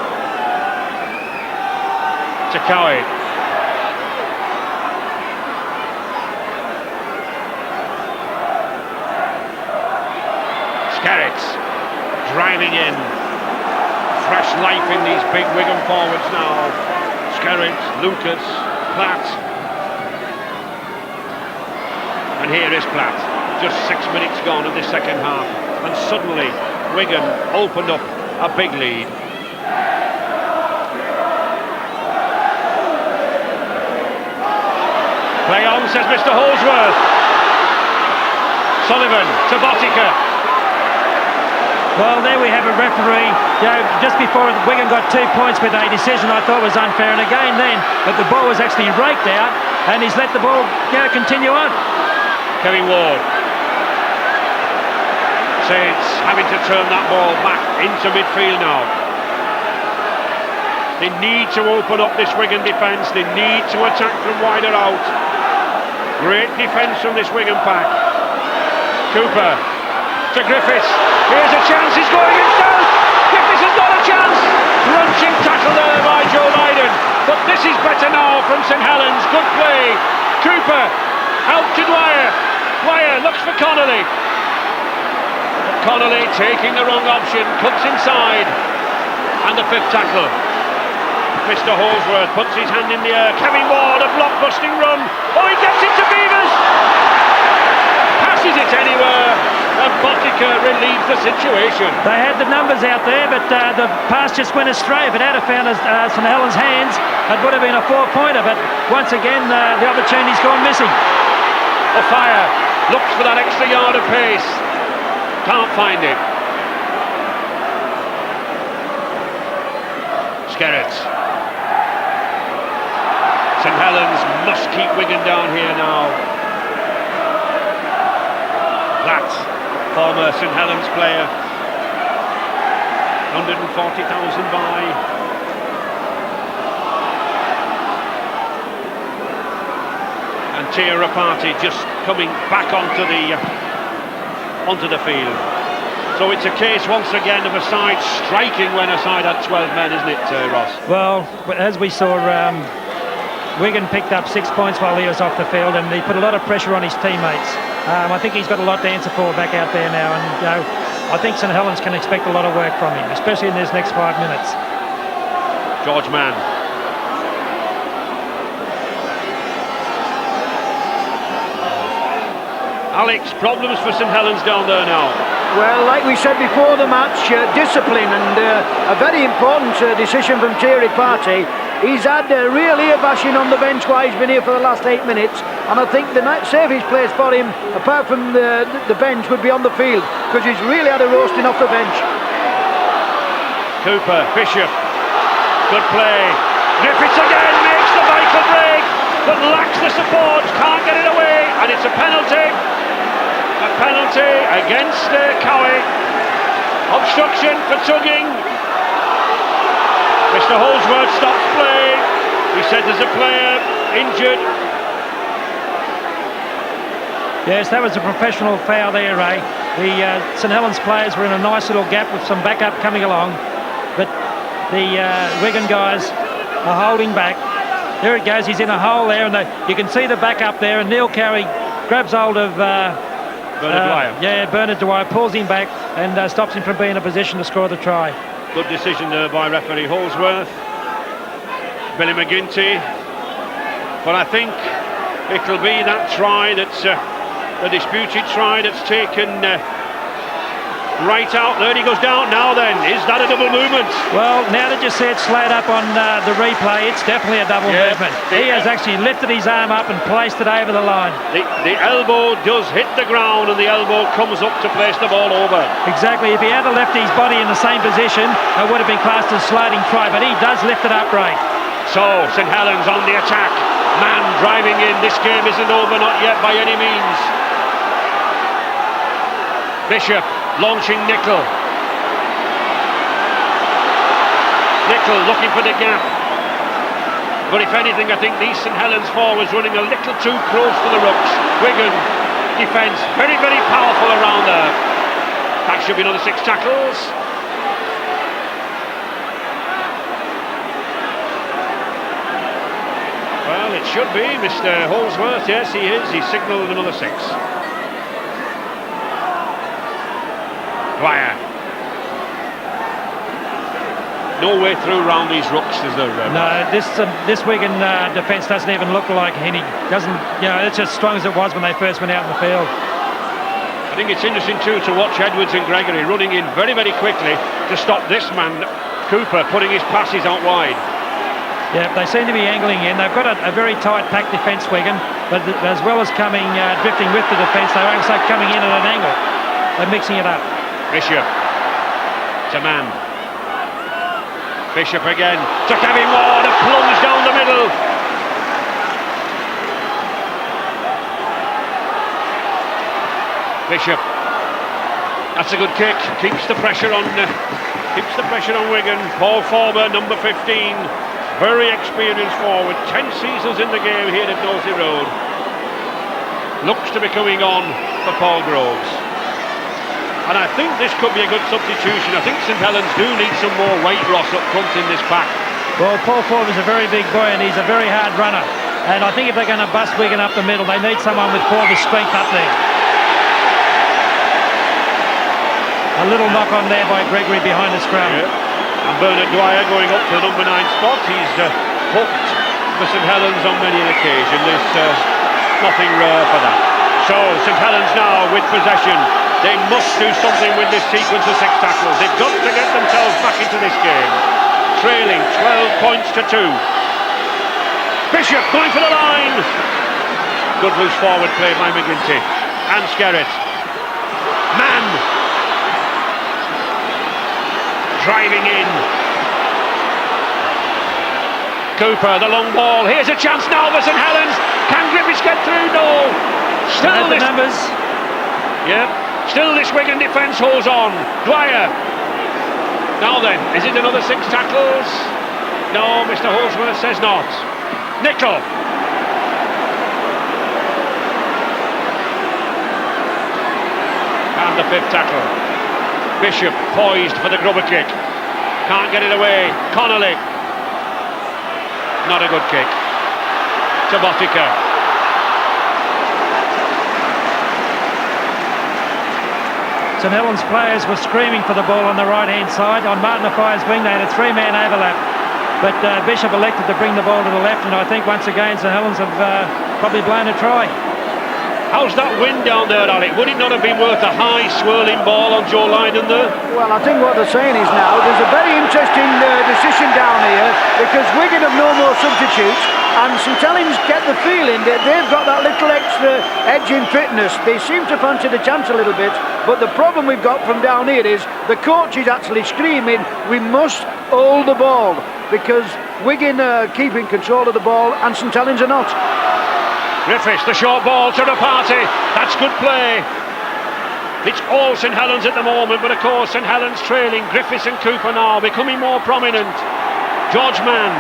Takawi. Scarrett driving in. Fresh life in these big Wigan forwards now. Scarrett, Lucas, Platt. And here is Platt. Just 6 minutes gone of this second half, and suddenly Wigan opened up a big lead. Play on, says Mr. Holdsworth. Sullivan to Botica. Well, there we have a referee. You know, just before Wigan got 2 points with a decision I thought was unfair, and again then, but the ball was actually raked out, and he's let the ball continue on. Kevin Ward. Saints having to turn that ball back into midfield now. They need to open up this Wigan defence. They need to attack from wider out. Great defence from this Wigan pack. Cooper to Griffiths. Here's a chance, he's going himself. Griffiths has got a chance. Crunching tackle there by Joe Lydon. But this is better now from St Helens. Good play. Cooper out to Dwyer. Dwyer looks for Connolly. Connolly taking the wrong option, cuts inside, and the 5th tackle. Mr. Holsworth puts his hand in the air. Kevin Ward, a block-busting run. Oh, he gets it to Beavers! Passes it anywhere, and Botica relieves the situation. They had the numbers out there, but the pass just went astray. If it had found St Helens' hands, it would have been a 4-pointer, but once again, the opportunity's gone missing. Fire looks for that extra yard of pace. Can't find it. Skerrett. St Helens must keep Wigan down here now. Platt, former St Helens player. 140,000 by. And Tia Rapati just coming back onto the field. So it's a case once again of a side striking when a side had 12 men, isn't it, Ross? Well, as we saw, Wigan picked up 6 points while he was off the field, and he put a lot of pressure on his teammates. I think he's got a lot to answer for back out there now, and I think St Helens can expect a lot of work from him, especially in these next 5 minutes. George Mann. Alex, problems for St Helens down there now. Well, like we said before the match, discipline, and a very important decision from Thierry Partey. He's had real ear bashing on the bench while he's been here for the last 8 minutes, and I think the safest place for him, apart from the bench, would be on the field, because he's really had a roasting off the bench. Cooper, Bishop, good play. Griffiths again makes the vital break, but lacks the support, can't get it away, and it's a penalty. A penalty against Cowie. Obstruction for tugging. Mr. Holsworth stops play. He said there's a player injured. Yes, that was a professional foul there, Ray. The St Helens players were in a nice little gap with some backup coming along, but the Wigan guys are holding back. There it goes, he's in a hole there, and you can see the backup there, and Neil Cowie grabs hold of Bernard Dwyer. Yeah, Bernard Dwyer pulls him back and stops him from being in a position to score the try. Good decision there by referee Holsworth. Billy McGinty. But I think it'll be that try that's the disputed try that's taken right out. There he goes down now then. Is that a double movement? Well, now that you see it slowed up on the replay, it's definitely a double movement. He has actually lifted his arm up and placed it over the line. The elbow does hit the ground, and the elbow comes up to place the ball over. Exactly. If he had left his body in the same position, it would have been classed as sliding try, but he does lift it up right. So, St Helens on the attack. Man driving in. This game isn't over, not yet by any means. Bishop launching Nickel. Nickel looking for the gap. But if anything, I think these St Helens forwards running a little too close to the rucks. Wigan defence very, very powerful around there. That should be another 6 tackles. Well, it should be. Mr. Holsworth, yes, he is. He's signalled another 6. Dwyer. No way through round these rucks, is there? No, this Wigan defence doesn't even look like any. Doesn't, it's as strong as it was when they first went out in the field. I think it's interesting too to watch Edwards and Gregory running in very, very quickly to stop this man, Cooper, putting his passes out wide. Yeah, they seem to be angling in. They've got a very tight packed defence, Wigan, but as well as coming drifting with the defence, they're also coming in at an angle. They're mixing it up. Bishop to Man. Bishop again to Kevin Ward, a plunge down the middle. Bishop. That's a good kick. Keeps the pressure on. Wigan. Paul Forber, number 15, very experienced forward. 10 seasons in the game here at Nosey Road. Looks to be coming on for Paul Groves. And I think this could be a good substitution. I think St Helens do need some more weight, Ross, up front in this pack. Well, Paul Forber's a very big boy and he's a very hard runner. And I think if they're going to bust Wigan up the middle, they need someone with Forber's strength up there. a little knock on there by Gregory behind the scrum. Yeah. And Bernard Dwyer going up to the number 9 spot. He's hooked for St Helens on many an occasion. There's nothing rare for that. So St Helens now with possession. They must do something with this sequence of 6 tackles. They've got to get themselves back into this game. Trailing 12 points to 2. Bishop going for the line. Good loose forward play by McGinty. And Skerritt. Mann. Driving in. Cooper, the long ball. Here's a chance now for St Helens. Can Griffiths get through? No. Still the numbers. Yeah. Still this Wigan defence holds on. Dwyer. Now then, is it another 6 tackles? No, Mr. Holzman says not. Nickel. And the 5th tackle. Bishop poised for the grubber kick. Can't get it away. Connolly. Not a good kick. To Botica. St Helens players were screaming for the ball on the right-hand side. On Martin Affire's wing, they had a 3-man overlap. But Bishop elected to bring the ball to the left, and I think once again St Helens have probably blown a try. How's that wind down there, Alec? Would it not have been worth a high swirling ball on Joe Lydon there? Well, I think what they're saying is now there's a very interesting decision down here, because Wigan have no more substitutes, and St Helens get the feeling that they've got that little extra edge in fitness. They seem to fancy the chance a little bit, but the problem we've got from down here is the coach is actually screaming, we must hold the ball, because Wigan are keeping control of the ball and St Helens are not. Griffiths, the short ball to the party. That's good play. It's all St Helens at the moment, but of course St Helens trailing. Griffiths and Cooper now becoming more prominent. George Mann.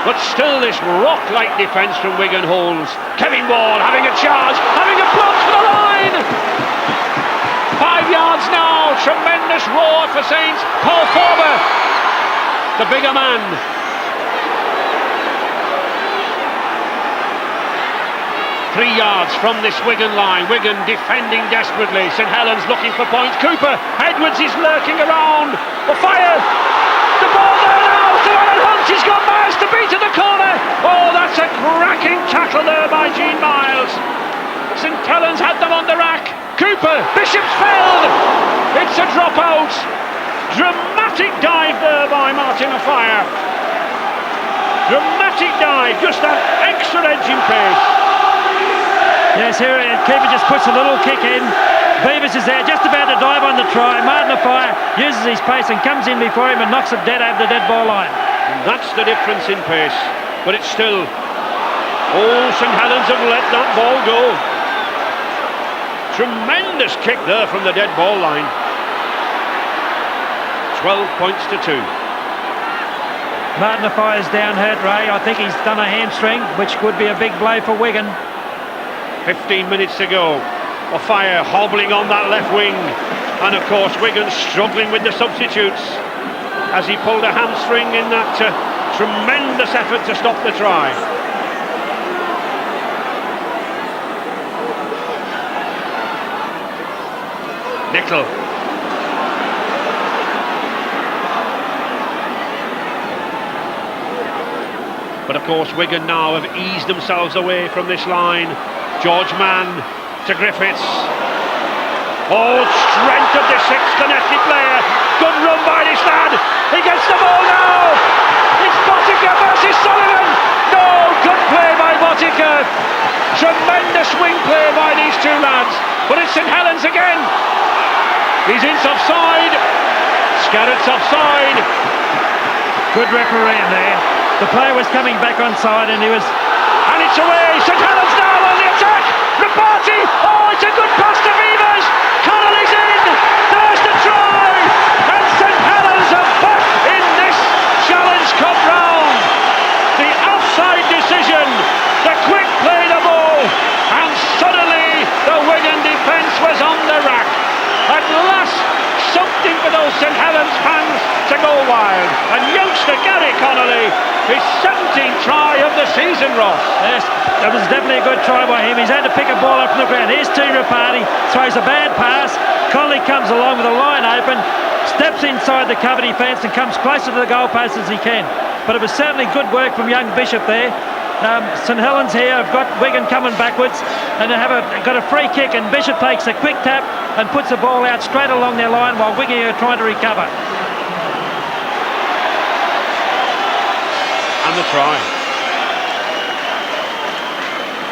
But still this rock-like defence from Wigan holds. Kevin Ward having a charge, having a plunge for the line. 5 yards now. Tremendous roar for Saints. Paul Forber, the bigger man. 3 yards from this Wigan line. Wigan defending desperately. St Helens looking for points. Cooper. Edwards is lurking around. The fire. The ball there now. To Alan Hunt. He's got Miles to beat to the corner. Oh, that's a cracking tackle there by Gene Miles. St Helens had them on the rack. Cooper. Bishop's failed. It's a dropout. Dramatic dive there by Martin Afire. Dramatic dive. Just that extra edge in pace. Yes, here keeper just puts a little kick in. Beavers is there, just about to dive on the try. Martin Afire uses his pace and comes in before him and knocks it dead over the dead ball line. And that's the difference in pace. But it's still... Oh, St Helens have let that ball go. Tremendous kick there from the dead ball line. 12 points to 2. Martin Afire's down hurt, Ray. I think he's done a hamstring, which could be a big blow for Wigan. 15 minutes to go. Afire hobbling on that left wing. And of course Wigan struggling with the substitutes as he pulled a hamstring in that tremendous effort to stop the try. Nickel. But of course Wigan now have eased themselves away from this line. George Mann to Griffiths. Oh, strength of the 6th Connecticut player. Good run by this lad. He gets the ball now. It's Botica versus Sullivan. No, good play by Botica. Tremendous wing play by these two lads. But it's St Helens again. He's in offside. Skerritt's offside. Good refereeing there. The player was coming back onside and he was... And it's away. St Helens now on the attack. Rapati. Oh, it's a good pass to Beavers. Connolly's in. There's the try. And St Helens are back in this Challenge Cup round. The offside decision. The quick play the ball. And suddenly the Wigan defence was on the rack. At last, something for those St Helens fans to go wild. And youngster Gary Connolly, his 17th try of the season, Ross. Yes, that was definitely a good try by him. He's had to pick a ball up from the ground. Here's T. Rapati, throws a bad pass. Connolly comes along with a line open, steps inside the cover defence and comes closer to the goalpost as he can. But it was certainly good work from young Bishop there. St Helens here have got Wigan coming backwards and they have got a free kick, and Bishop takes a quick tap and puts the ball out straight along their line while Wigan are trying to recover. And the try.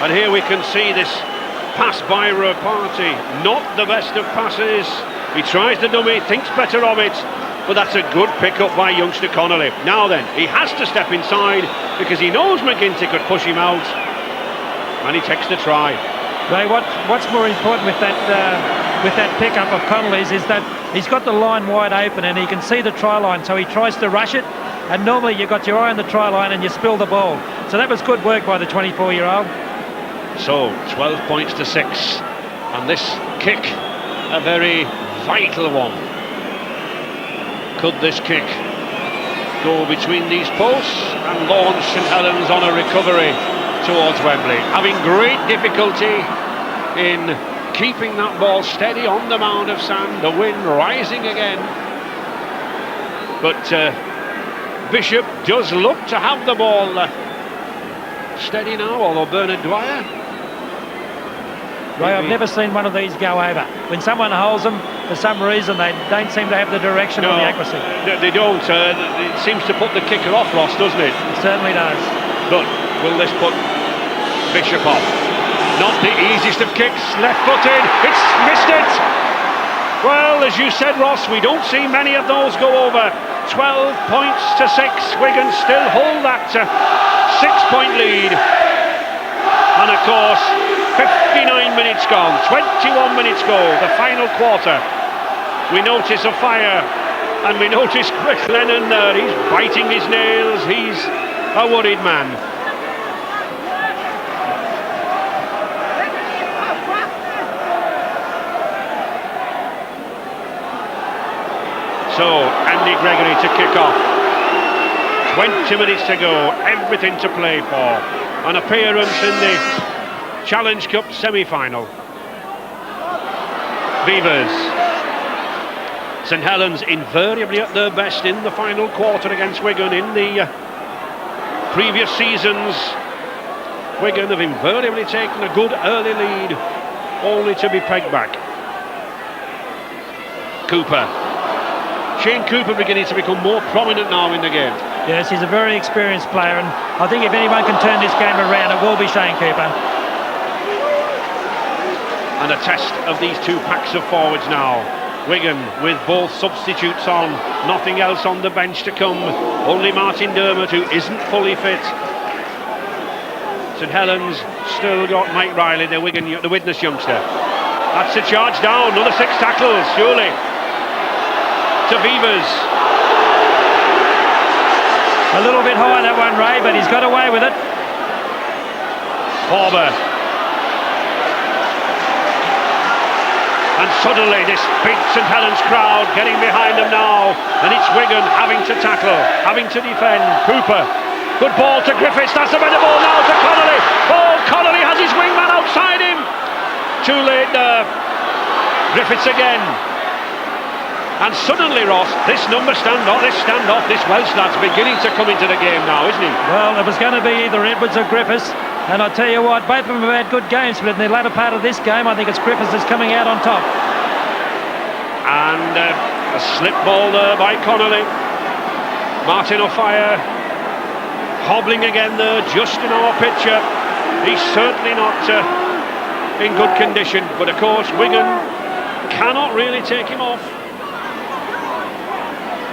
And here we can see this pass by Rapati. Not the best of passes. He tries the dummy, thinks better of it, but that's a good pick-up by youngster Connolly. Now then, he has to step inside because he knows McGinty could push him out, and he takes the try. Ray, what's more important with that pick-up of Connolly's is that he's got the line wide open and he can see the try line, so he tries to rush it, and normally you've got your eye on the try line and you spill the ball. So that was good work by the 24-year-old. So, 12 points to 6, and this kick, a very vital one. Could this kick go between these posts and launch St Helens on a recovery towards Wembley? Having great difficulty in keeping that ball steady on the mound of sand, the wind rising again. But Bishop does look to have the ball steady now, although Bernard Dwyer... Ray, I've never seen one of these go over. When someone holds them, for some reason they don't seem to have the direction or the accuracy. They don't. It seems to put the kicker off, Ross, doesn't it? It certainly does. But will this put Bishop off? Not the easiest of kicks, left-footed, it's missed it! Well, as you said, Ross, we don't see many of those go over. 12 points to 6, Wigan still hold that 6-point lead. And of course, 59 minutes gone, 21 minutes go, the final quarter. We notice a fire, and we notice Chris Lennon there. He's biting his nails, he's a worried man. So, Andy Gregory to kick off. 20 minutes to go, everything to play for. An appearance in the Challenge Cup semi-final. Beavers. St Helens invariably at their best in the final quarter against Wigan. In the previous seasons, Wigan have invariably taken a good early lead, only to be pegged back. Cooper. Shane Cooper beginning to become more prominent now in the game. Yes, he's a very experienced player, and I think if anyone can turn this game around, it will be Shane Cooper. And a test of these two packs of forwards now. Wigan with both substitutes on, nothing else on the bench to come. Only Martin Dermott, who isn't fully fit. St Helens still got Mike Riley, the witness youngster. That's a charge down, another 6 tackles, surely. To Beavers. A little bit high that one, Ray, but he's got away with it. Forber. And suddenly this big St Helens crowd getting behind them now, and it's Wigan having to tackle, having to defend. Cooper, good ball to Griffiths, that's a better ball now to Connolly. Oh, Connolly has his wingman outside him. Too late there. Griffiths again. And suddenly, Ross, this standoff, this Welsh lad's beginning to come into the game now, isn't he? Well, it was going to be either Edwards or Griffiths, and I tell you what, both of them have had good games, but in the latter part of this game, I think it's Griffiths that's coming out on top. And a slip ball there by Connolly. Martin O'Fire hobbling again there, just in our picture. He's certainly not in good condition, but of course, Wigan cannot really take him off.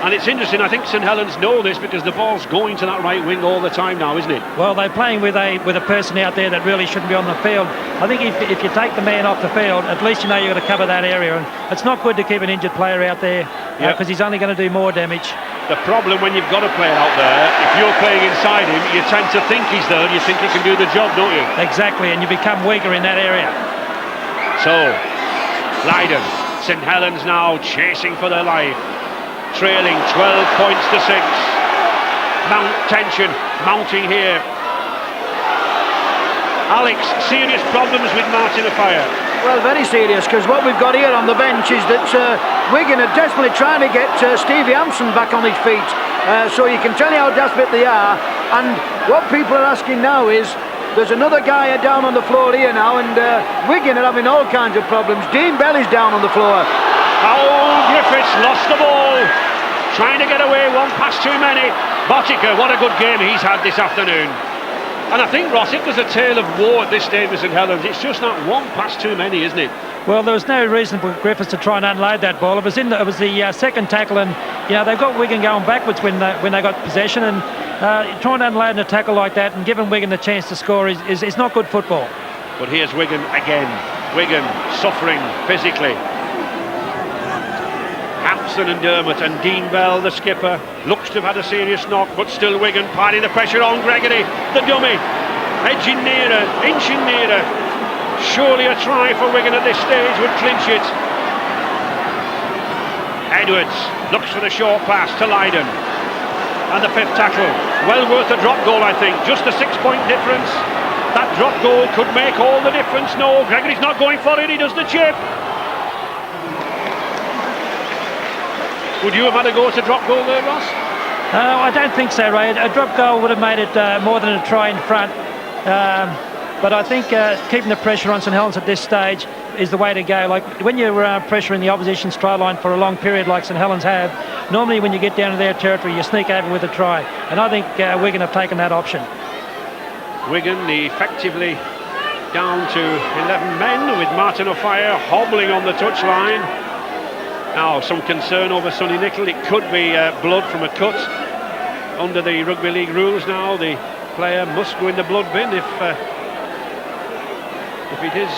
And it's interesting, I think St Helens know this because the ball's going to that right wing all the time now, isn't it? Well, they're playing with a person out there that really shouldn't be on the field. I think if you take the man off the field, at least you know you've got to cover that area. And it's not good to keep an injured player out there because he's only going to do more damage. The problem when you've got a player out there, if you're playing inside him, you tend to think he's there and you think he can do the job, don't you? Exactly, and you become weaker in that area. So, Leiden, St Helens now chasing for their life. trailing 12 points to 6. Tension mounting here. Alex, serious problems with Martin Offiah. Well, very serious, because what we've got here on the bench is that Wigan are desperately trying to get Stevie Hampson back on his feet. So you can tell you how desperate they are. And what people are asking now is, there's another guy down on the floor here now, and Wigan are having all kinds of problems. Dean Bell is down on the floor. Oh, Griffiths lost the ball. Trying to get away, one pass too many. Botica, what a good game he's had this afternoon. And I think, Ross, it was a tale of war at this stage with St Helens. It's just not one pass too many, isn't it? Well, there was no reason for Griffiths to try and unload that ball. It was the second tackle, and they've got Wigan going backwards when they got possession, and trying to unload a tackle like that and giving Wigan the chance to score is not good football. But here's Wigan again. Wigan suffering physically. Hampson and Dermott, and Dean Bell, the skipper, looks to have had a serious knock, but still Wigan piling the pressure on Gregory, the dummy, edging nearer, inching nearer. Surely a try for Wigan at this stage would clinch it. Edwards looks for the short pass to Lydon, and the fifth tackle, well worth a drop goal, I think. Just a 6-point difference. That drop goal could make all the difference. No, Gregory's not going for it, he does the chip. Would you have had a go at a drop goal there, Ross? I don't think so, Ray. A drop goal would have made it more than a try in front. But I think keeping the pressure on St Helens at this stage is the way to go. Like when you're pressuring the opposition's try line for a long period like St Helens have, normally when you get down to their territory, you sneak over with a try. And I think Wigan have taken that option. Wigan effectively down to 11 men, with Martin Offiah hobbling on the touchline. Now, some concern over Sonny Nicol. It could be blood from a cut. Under the rugby league rules now, the player must go in the blood bin if it is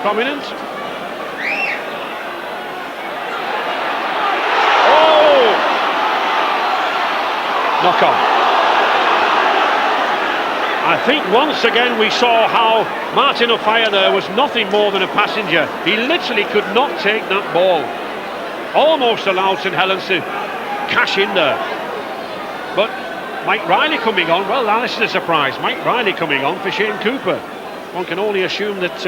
prominent. Oh! Knock on. I think once again we saw how Martin Offiah there was nothing more than a passenger. He literally could not take that ball. Almost allowed St Helens to cash in there. But Mike Riley coming on, well, that is a surprise. Mike Riley coming on for Shane Cooper. One can only assume that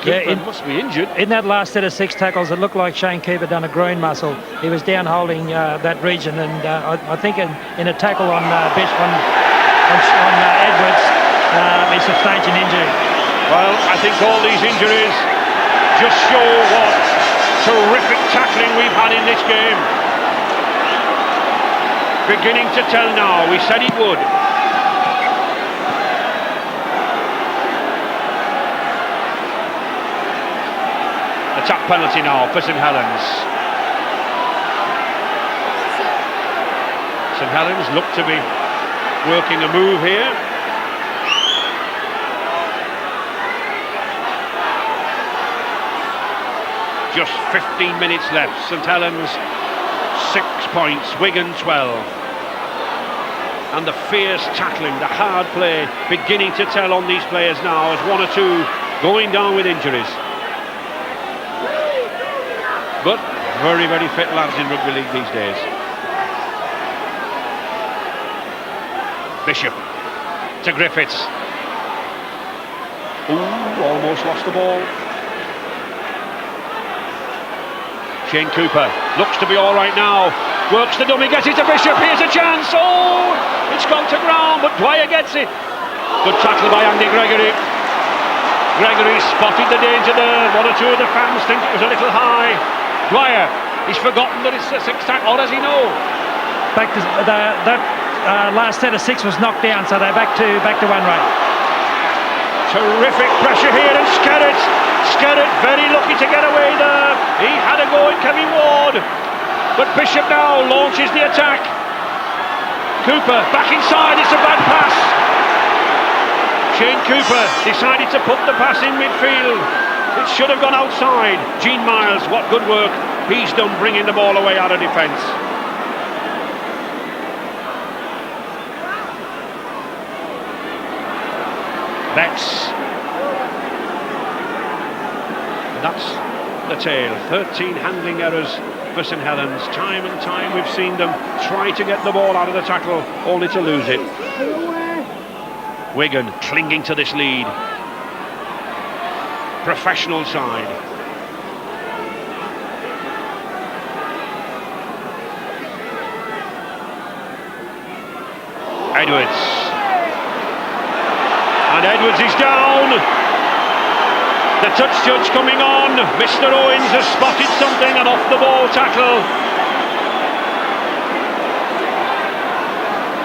Cooper must be injured. In that last set of 6 tackles, it looked like Shane Cooper done a groin muscle. He was down holding that region, and I think in a tackle on Edwards, he sustained an injury. Well, I think all these injuries just show what terrific tackling we've had in this game. Beginning to tell now. We said it would. Attack penalty now for St Helens. St Helens look to be working a move here. Just 15 minutes left. St Helens 6 points, Wigan 12. And the fierce tackling, the hard play beginning to tell on these players now, as one or two going down with injuries. But very, very fit lads in rugby league these days. Bishop to Griffiths. Ooh, almost lost the ball. Shane Cooper looks to be all right now. Works the dummy, gets it to Bishop. Here's a chance. Oh, it's gone to ground, but Dwyer gets it. Good tackle by Andy Gregory. Gregory spotted the danger there. One or two of the fans think it was a little high. Dwyer, he's forgotten that it's a 6th tackle. Or does he know? Back to that last set of 6 was knocked down, so they're back to 1 rate. Terrific pressure here, and Skerritt very lucky to get away there. He had a go at Kevin Ward, but Bishop now launches the attack. Cooper back inside, it's a bad pass. Shane Cooper decided to put the pass in midfield. It should have gone outside. Gene Miles, what good work he's done bringing the ball away out of defence. Betts. And that's the tale. 13 handling errors for St Helens. Time and time we've seen them try to get the ball out of the tackle, only to lose it. Wigan clinging to this lead. Professional side. Edwards. And Edwards is down. The touch judge coming on. Mr. Owens has spotted something, an off the ball tackle.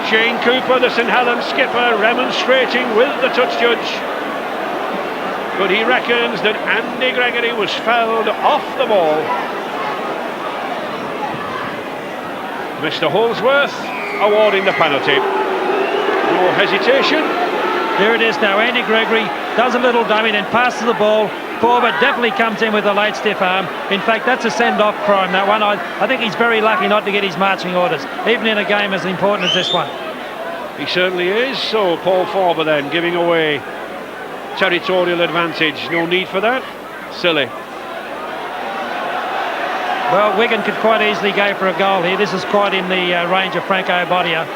Shane Cooper, the St Helens skipper, remonstrating with the touch judge. But he reckons that Andy Gregory was fouled off the ball. Mr. Holsworth awarding the penalty. No hesitation. There it is now. Andy Gregory does a little dummy, then passes the ball forward, definitely comes in with a late stiff arm. In fact, that's a send-off crime, that one. I think he's very lucky not to get his marching orders, even in a game as important as this one. He certainly is. So Paul Forber then giving away territorial advantage. No need for that. Silly. Well, Wigan could quite easily go for a goal here. This is quite in the range of Franco Bodia.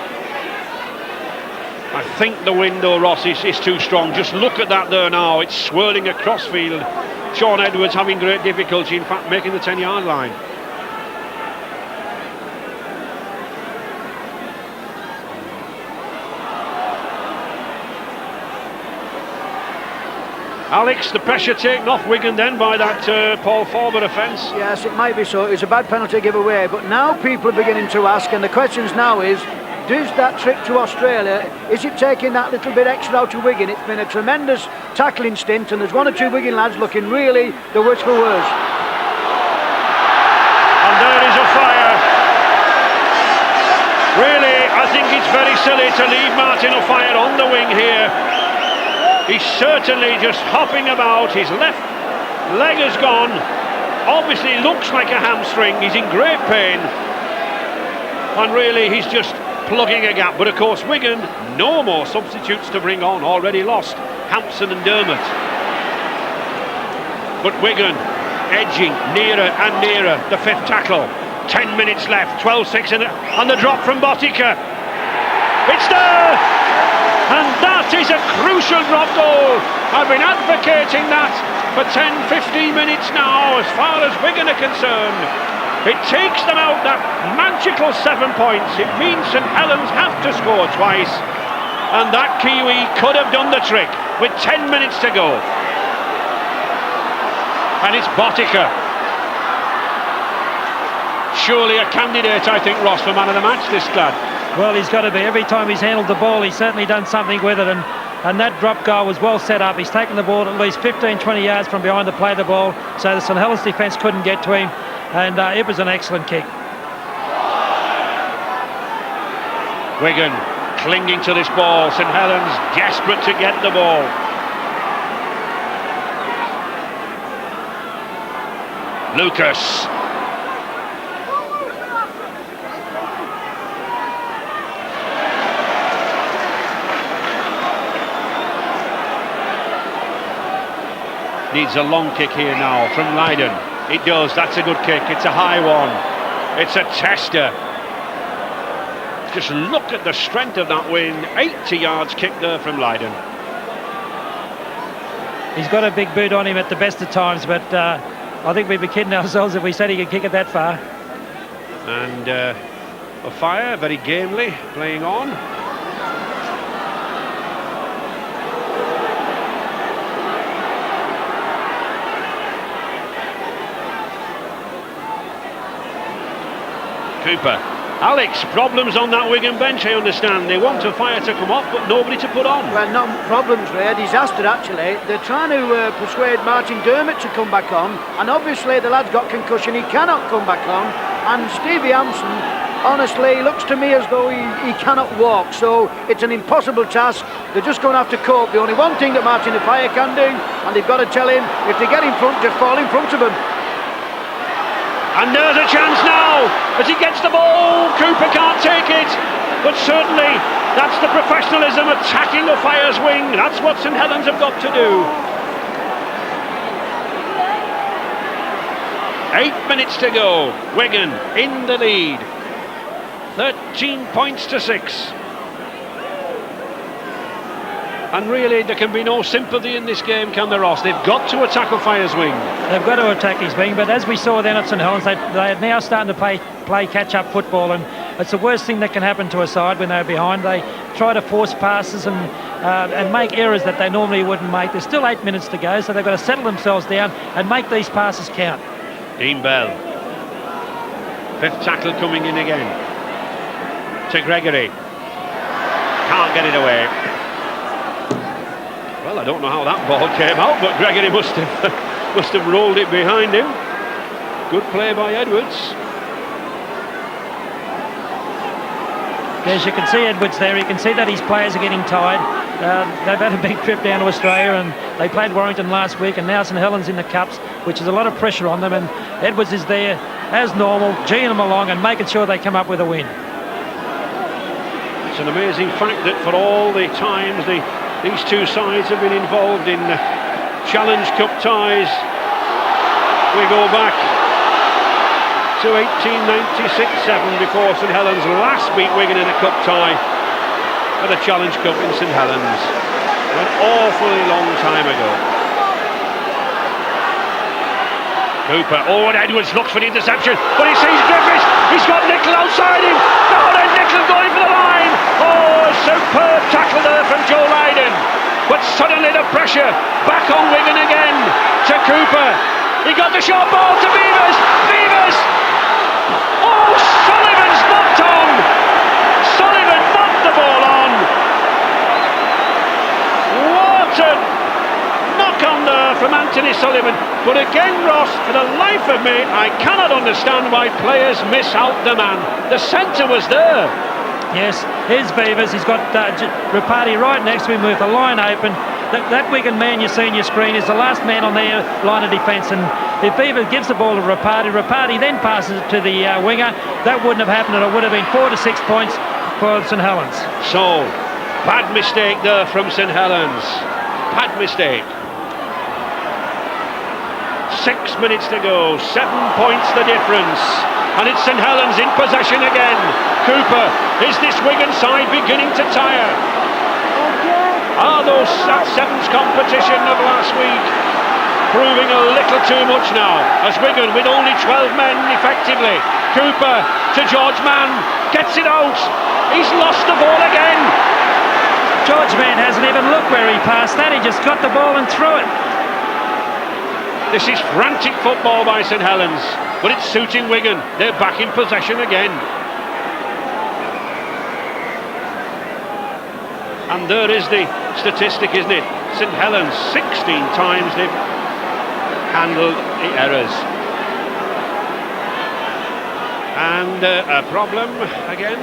I think the window, Ross, is too strong. Just look at that there now. It's swirling across field. Sean Edwards having great difficulty, in fact, making the 10-yard line. Alex, the pressure taken off Wigan then by that Paul Forber offence. Yes, it might be so. It was a bad penalty giveaway, but now people are beginning to ask, and the questions now is, does that trip to Australia, is it taking that little bit extra out of Wigan? It's been a tremendous tackling stint, and there's one or two Wigan lads looking really the worse for worse. And there is a fire. Really, I think it's very silly to leave Martin O'Fire on the wing here. He's certainly just hopping about. His left leg has gone. Obviously looks like a hamstring. He's in great pain. And really, he's just plugging a gap. But of course, Wigan, no more substitutes to bring on. Already lost Hampson and Dermott. But Wigan edging nearer and nearer the fifth tackle. 10 minutes left, 12-6 and the drop from Botica. It's there! And that is a crucial drop goal. I've been advocating that for 10-15 minutes now, as far as Wigan are concerned. It takes them out that magical 7 points. It means St Helens have to score twice. And that Kiwi could have done the trick with 10 minutes to go. And it's Botica. Surely a candidate, I think, Ross, for man of the match, this lad. Well, he's got to be. Every time he's handled the ball, he's certainly done something with it. And that drop goal was well set up. He's taken the ball at least 15-20 yards from behind to play the ball, so the St Helens defence couldn't get to him. And it was an excellent kick. Wigan clinging to this ball. St Helens desperate to get the ball. Lucas. Needs a long kick here now from Leiden. It does, that's a good kick, it's a high one. It's a tester. Just look at the strength of that wind. 80 yards kick there from Leiden. He's got a big boot on him at the best of times, but I think we'd be kidding ourselves if we said he could kick it that far. And O'Fire, very gamely, playing on. Cooper. Alex, problems on that Wigan bench, I understand. They want O'Fire to come off, but nobody to put on. Well, not problems, Ray. A disaster, actually. They're trying to persuade Martin Dermott to come back on, and obviously the lad's got concussion. He cannot come back on. And Stevie Hampson, honestly, looks to me as though he cannot walk. So it's an impossible task. They're just going to have to cope. The only one thing that Martin O'Fire can do, and they've got to tell him, if they get in front, just fall in front of him. And there's a chance now as he gets the ball. Cooper can't take it, but certainly that's the professionalism attacking O'Fire's wing. That's what St Helens have got to do. 8 minutes to go. Wigan in the lead. 13 points to 6. And really, there can be no sympathy in this game, can there, Ross? They've got to attack O'Fire's wing. They've got to attack his wing, but as we saw then at St Helens, they are now starting to play catch-up football, and it's the worst thing that can happen to a side when they're behind. They try to force passes and make errors that they normally wouldn't make. There's still 8 minutes to go, so they've got to settle themselves down and make these passes count. Dean Bell. 5th tackle coming in again. To Gregory. Can't get it away. Well, I don't know how that ball came out, but Gregory must have rolled it behind him. Good play by Edwards. As you can see Edwards there, you can see that his players are getting tired. They've had a big trip down to Australia, and they played Warrington last week, and now St Helens in the Cups, which is a lot of pressure on them, and Edwards is there as normal, geeing them along and making sure they come up with a win. It's an amazing fact that for all the times these two sides have been involved in Challenge Cup ties, we go back to 1896-7 before St Helens last beat Wigan in a cup tie at the Challenge Cup in St Helens. An awfully long time ago. Cooper, and Edwards looks for the interception, but he sees Griffiths, he's got Nickel outside him. Oh, then Nickel going for the line. Oh, superb tackle there from Joe Lydon. But suddenly the pressure back on Wigan again to Cooper. He got the short ball to Beavers. Beavers! Oh, Sullivan's knocked on. Sullivan knocked the ball on. What a knock on there from Anthony Sullivan. But again, Ross, for the life of me, I cannot understand why players miss out the man. The centre was there. Yes, here's Beavers. He's got Rapati right next to him with the line open. That Wigan man you see on your screen is the last man on their line of defence, and if Beavers gives the ball to Rapati then passes it to the winger, that wouldn't have happened, and it would have been 4 to 6 points for St Helens. So, bad mistake there from St Helens. Bad mistake. 6 minutes to go, 7 points the difference, and it's St Helens in possession again. Cooper, is this Wigan side beginning to tire? That sevens competition of last week proving a little too much now, as Wigan with only 12 men effectively. Cooper to George Mann, gets it out, he's lost the ball again. George Mann hasn't even looked where he passed that, he just got the ball and threw it. This is frantic football by St Helens, but it's suiting Wigan. They're back in possession again. And there is the statistic, isn't it? St Helens, 16 times they've handled the errors. And a problem again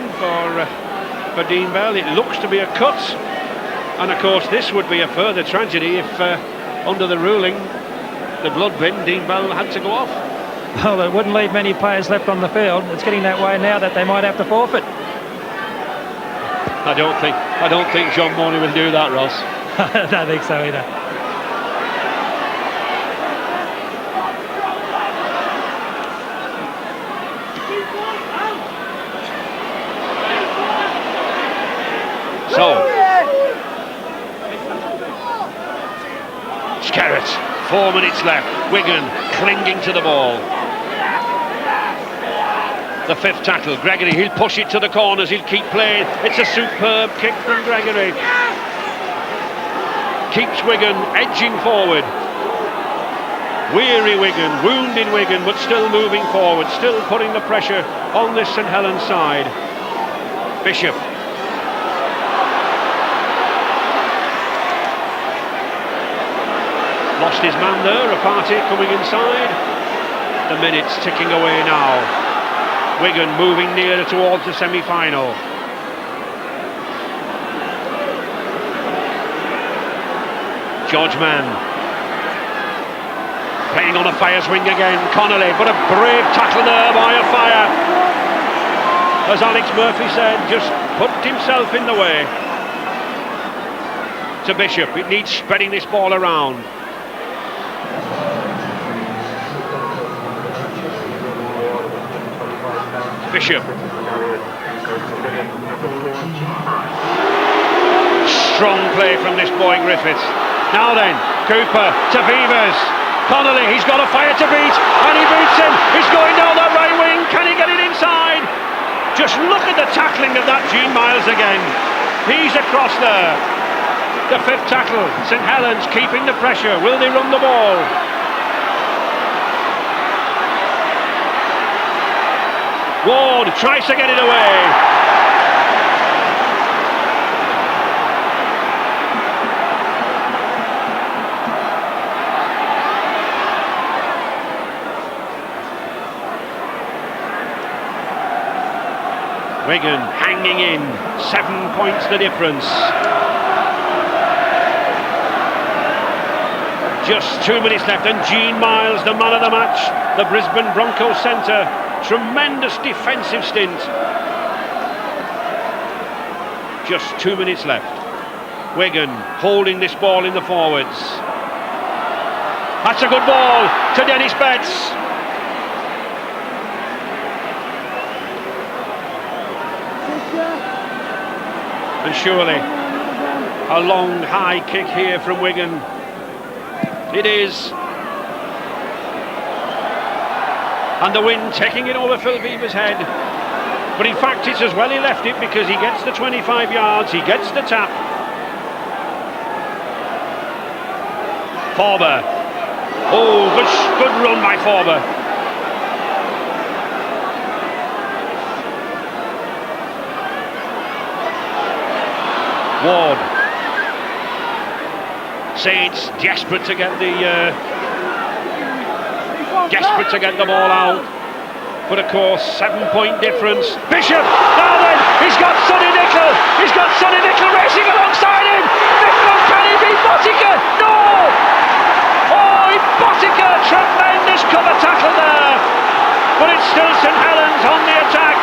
for Dean Bell. It looks to be a cut. And of course this would be a further tragedy if under the ruling, the blood bin, Dean Bell had to go off. Well, it wouldn't leave many players left on the field. It's getting that way now that they might have to forfeit. I don't think John Morley will do that, Ross. I don't think so either. So, Skerritt, 4 minutes left. Wigan clinging to the ball. The 5th tackle, Gregory, he'll push it to the corners, he'll keep playing. It's a superb kick from Gregory. Keeps Wigan edging forward. Weary Wigan, wounded Wigan, but still moving forward, still putting the pressure on this St Helens side. Bishop. Lost his man there, Rapati coming inside. The minutes ticking away now. Wigan moving nearer towards the semi-final. George Mann playing on O'Fire's wing again. Connolly, but a brave tackle there by O'Fire. As Alex Murphy said, just put himself in the way. To Bishop, it needs spreading this ball around. Bishop. Strong play from this boy Griffiths. Now then, Cooper to Beavers. Connolly, he's got a fire to beat, and he beats him. He's going down that right wing. Can he get it inside? Just look at the tackling of that Gene Miles again. He's across there. The fifth tackle. St Helens keeping the pressure. Will they run the ball? Ward tries to get it away. Wigan hanging in, 7 points the difference. Just 2 minutes left, and Gene Miles, the man of the match, the Brisbane Broncos centre. Tremendous defensive stint. Just 2 minutes left. Wigan holding this ball in the forwards. That's a good ball to Dennis Betts. And surely a long high kick here from Wigan. It is. And the wind taking it over Phil Beaver's head. But in fact it's as well he left it, because he gets the 25 yards, he gets the tap. Forber. Oh, good run by Forber. Ward. Saints desperate to get the ball out, but of course 7-point difference. Bishop, now then, he's got Sonny Nicol racing alongside him. Nicol, can he beat Botica? No! Oh, Botica, tremendous cover tackle there, but it's still St Helens on the attack.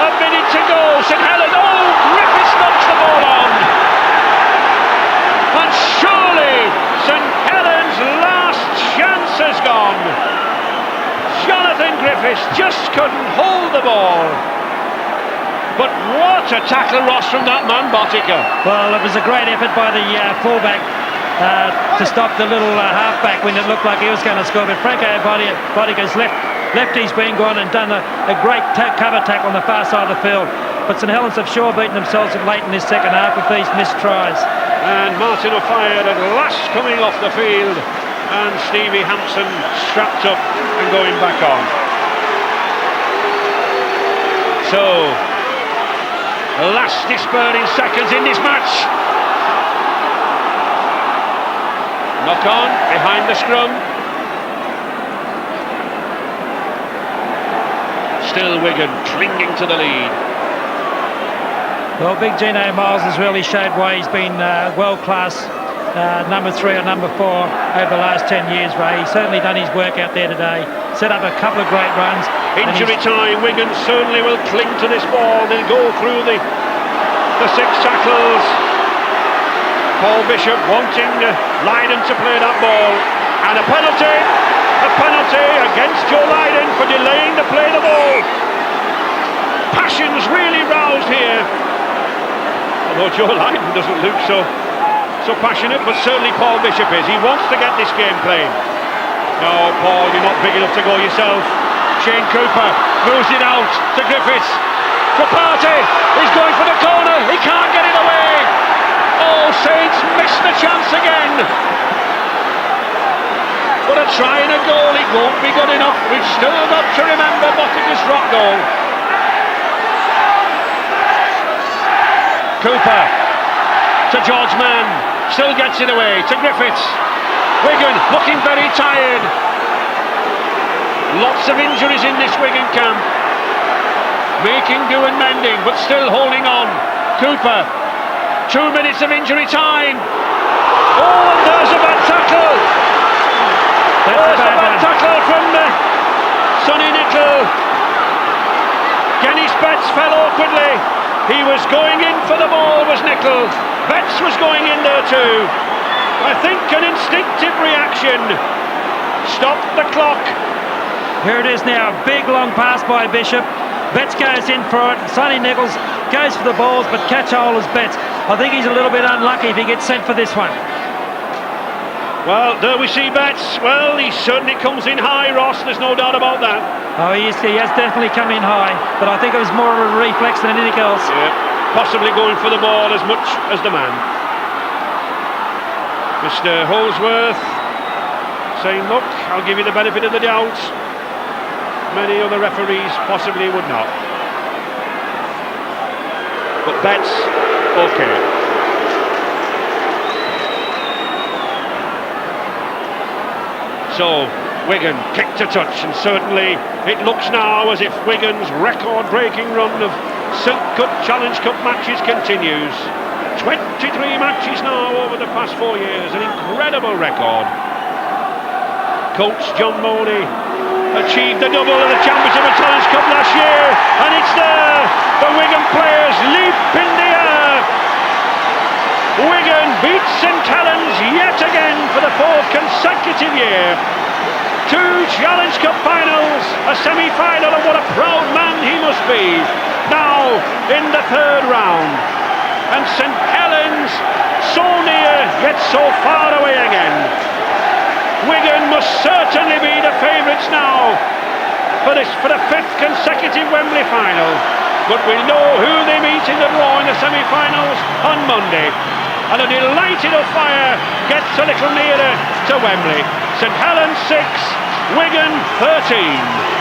A minute to go. St Helens. Oh, Griffiths knocks the ball on. And surely St Helens' last chance has gone. Jonathan Griffiths just couldn't hold the ball. But what a tackle, Ross, from that man, Botica. Well, it was a great effort by the fullback to stop the little halfback when it looked like he was going to score. But Franco Botica's lefty's been gone and done a great cover tack on the far side of the field. But St Helens have sure beaten themselves late in this second half with these missed tries. And Martin O'Fire at last coming off the field, and Stevie Hampson strapped up and going back on. So, the last despairing seconds in this match. Knock on behind the scrum. Still Wigan clinging to the lead. Well, Big Gino Miles has really showed why he's been world-class number 3 or number 4 over the last 10 years, Ray. He's certainly done his work out there today, set up a couple of great runs. Injury time, Wigan certainly will cling to this ball. They'll go through the 6 tackles. Paul Bishop wanting Lydon to play that ball. And a penalty against Joe Lydon for delaying the play of the ball. Passions really roused here. Although Joe Lydon doesn't look so passionate, but certainly Paul Bishop is. He wants to get this game playing. No, Paul, you're not big enough to go yourself. Shane Cooper moves it out to Griffiths. Rapati, he's going for the corner. He can't get it away. Oh, Saints missed the chance again. But a try and a goal, it won't be good enough. We've still got to remember Botica's drop goal. Cooper to George Mann, still gets it away to Griffiths. Wigan looking very tired. Lots of injuries in this Wigan camp. Making do and mending, but still holding on. Cooper, 2 minutes of injury time. Oh, and there's a bad tackle. There's a bad tackle from Sonny Nicol. Dennis Betts fell awkwardly. He was going in for the ball, was Nicol. Betts was going in there too. I think an instinctive reaction. Stop the clock. Here it is now, big long pass by Bishop. Betts goes in for it. Sonny Nichols goes for the balls, but catch hold is Betts. I think he's a little bit unlucky if he gets sent for this one. Well, there we see Betts. Well, he certainly comes in high, Ross. There's no doubt about that. Oh, he has definitely come in high, but I think it was more of a reflex than anything else. Yeah, possibly going for the ball as much as the man. Mr. Holsworth saying, look, I'll give you the benefit of the doubt. Many other referees possibly would not. But Betts, okay. So, Wigan kicked a touch, and certainly it looks now as if Wigan's record-breaking run of Silk Cup Challenge Cup matches continues. 23 matches now over the past 4 years, an incredible record. Coach John Mooney achieved the double of the Championship of Challenge Cup last year, and it's there. The Wigan players leap in the air. Wigan beats St Helens yet again for the 4th consecutive year. 2 Challenge Cup finals, a semi-final, and what a proud man he must be. Now in the 3rd round, and St Helens so near yet so far away again. Wigan must certainly be the favourites now for the 5th consecutive Wembley final. But we'll know who they meet in the draw in the semi-finals on Monday. And a delighted of fire gets a little nearer to Wembley. St Helens 6, Wigan 13.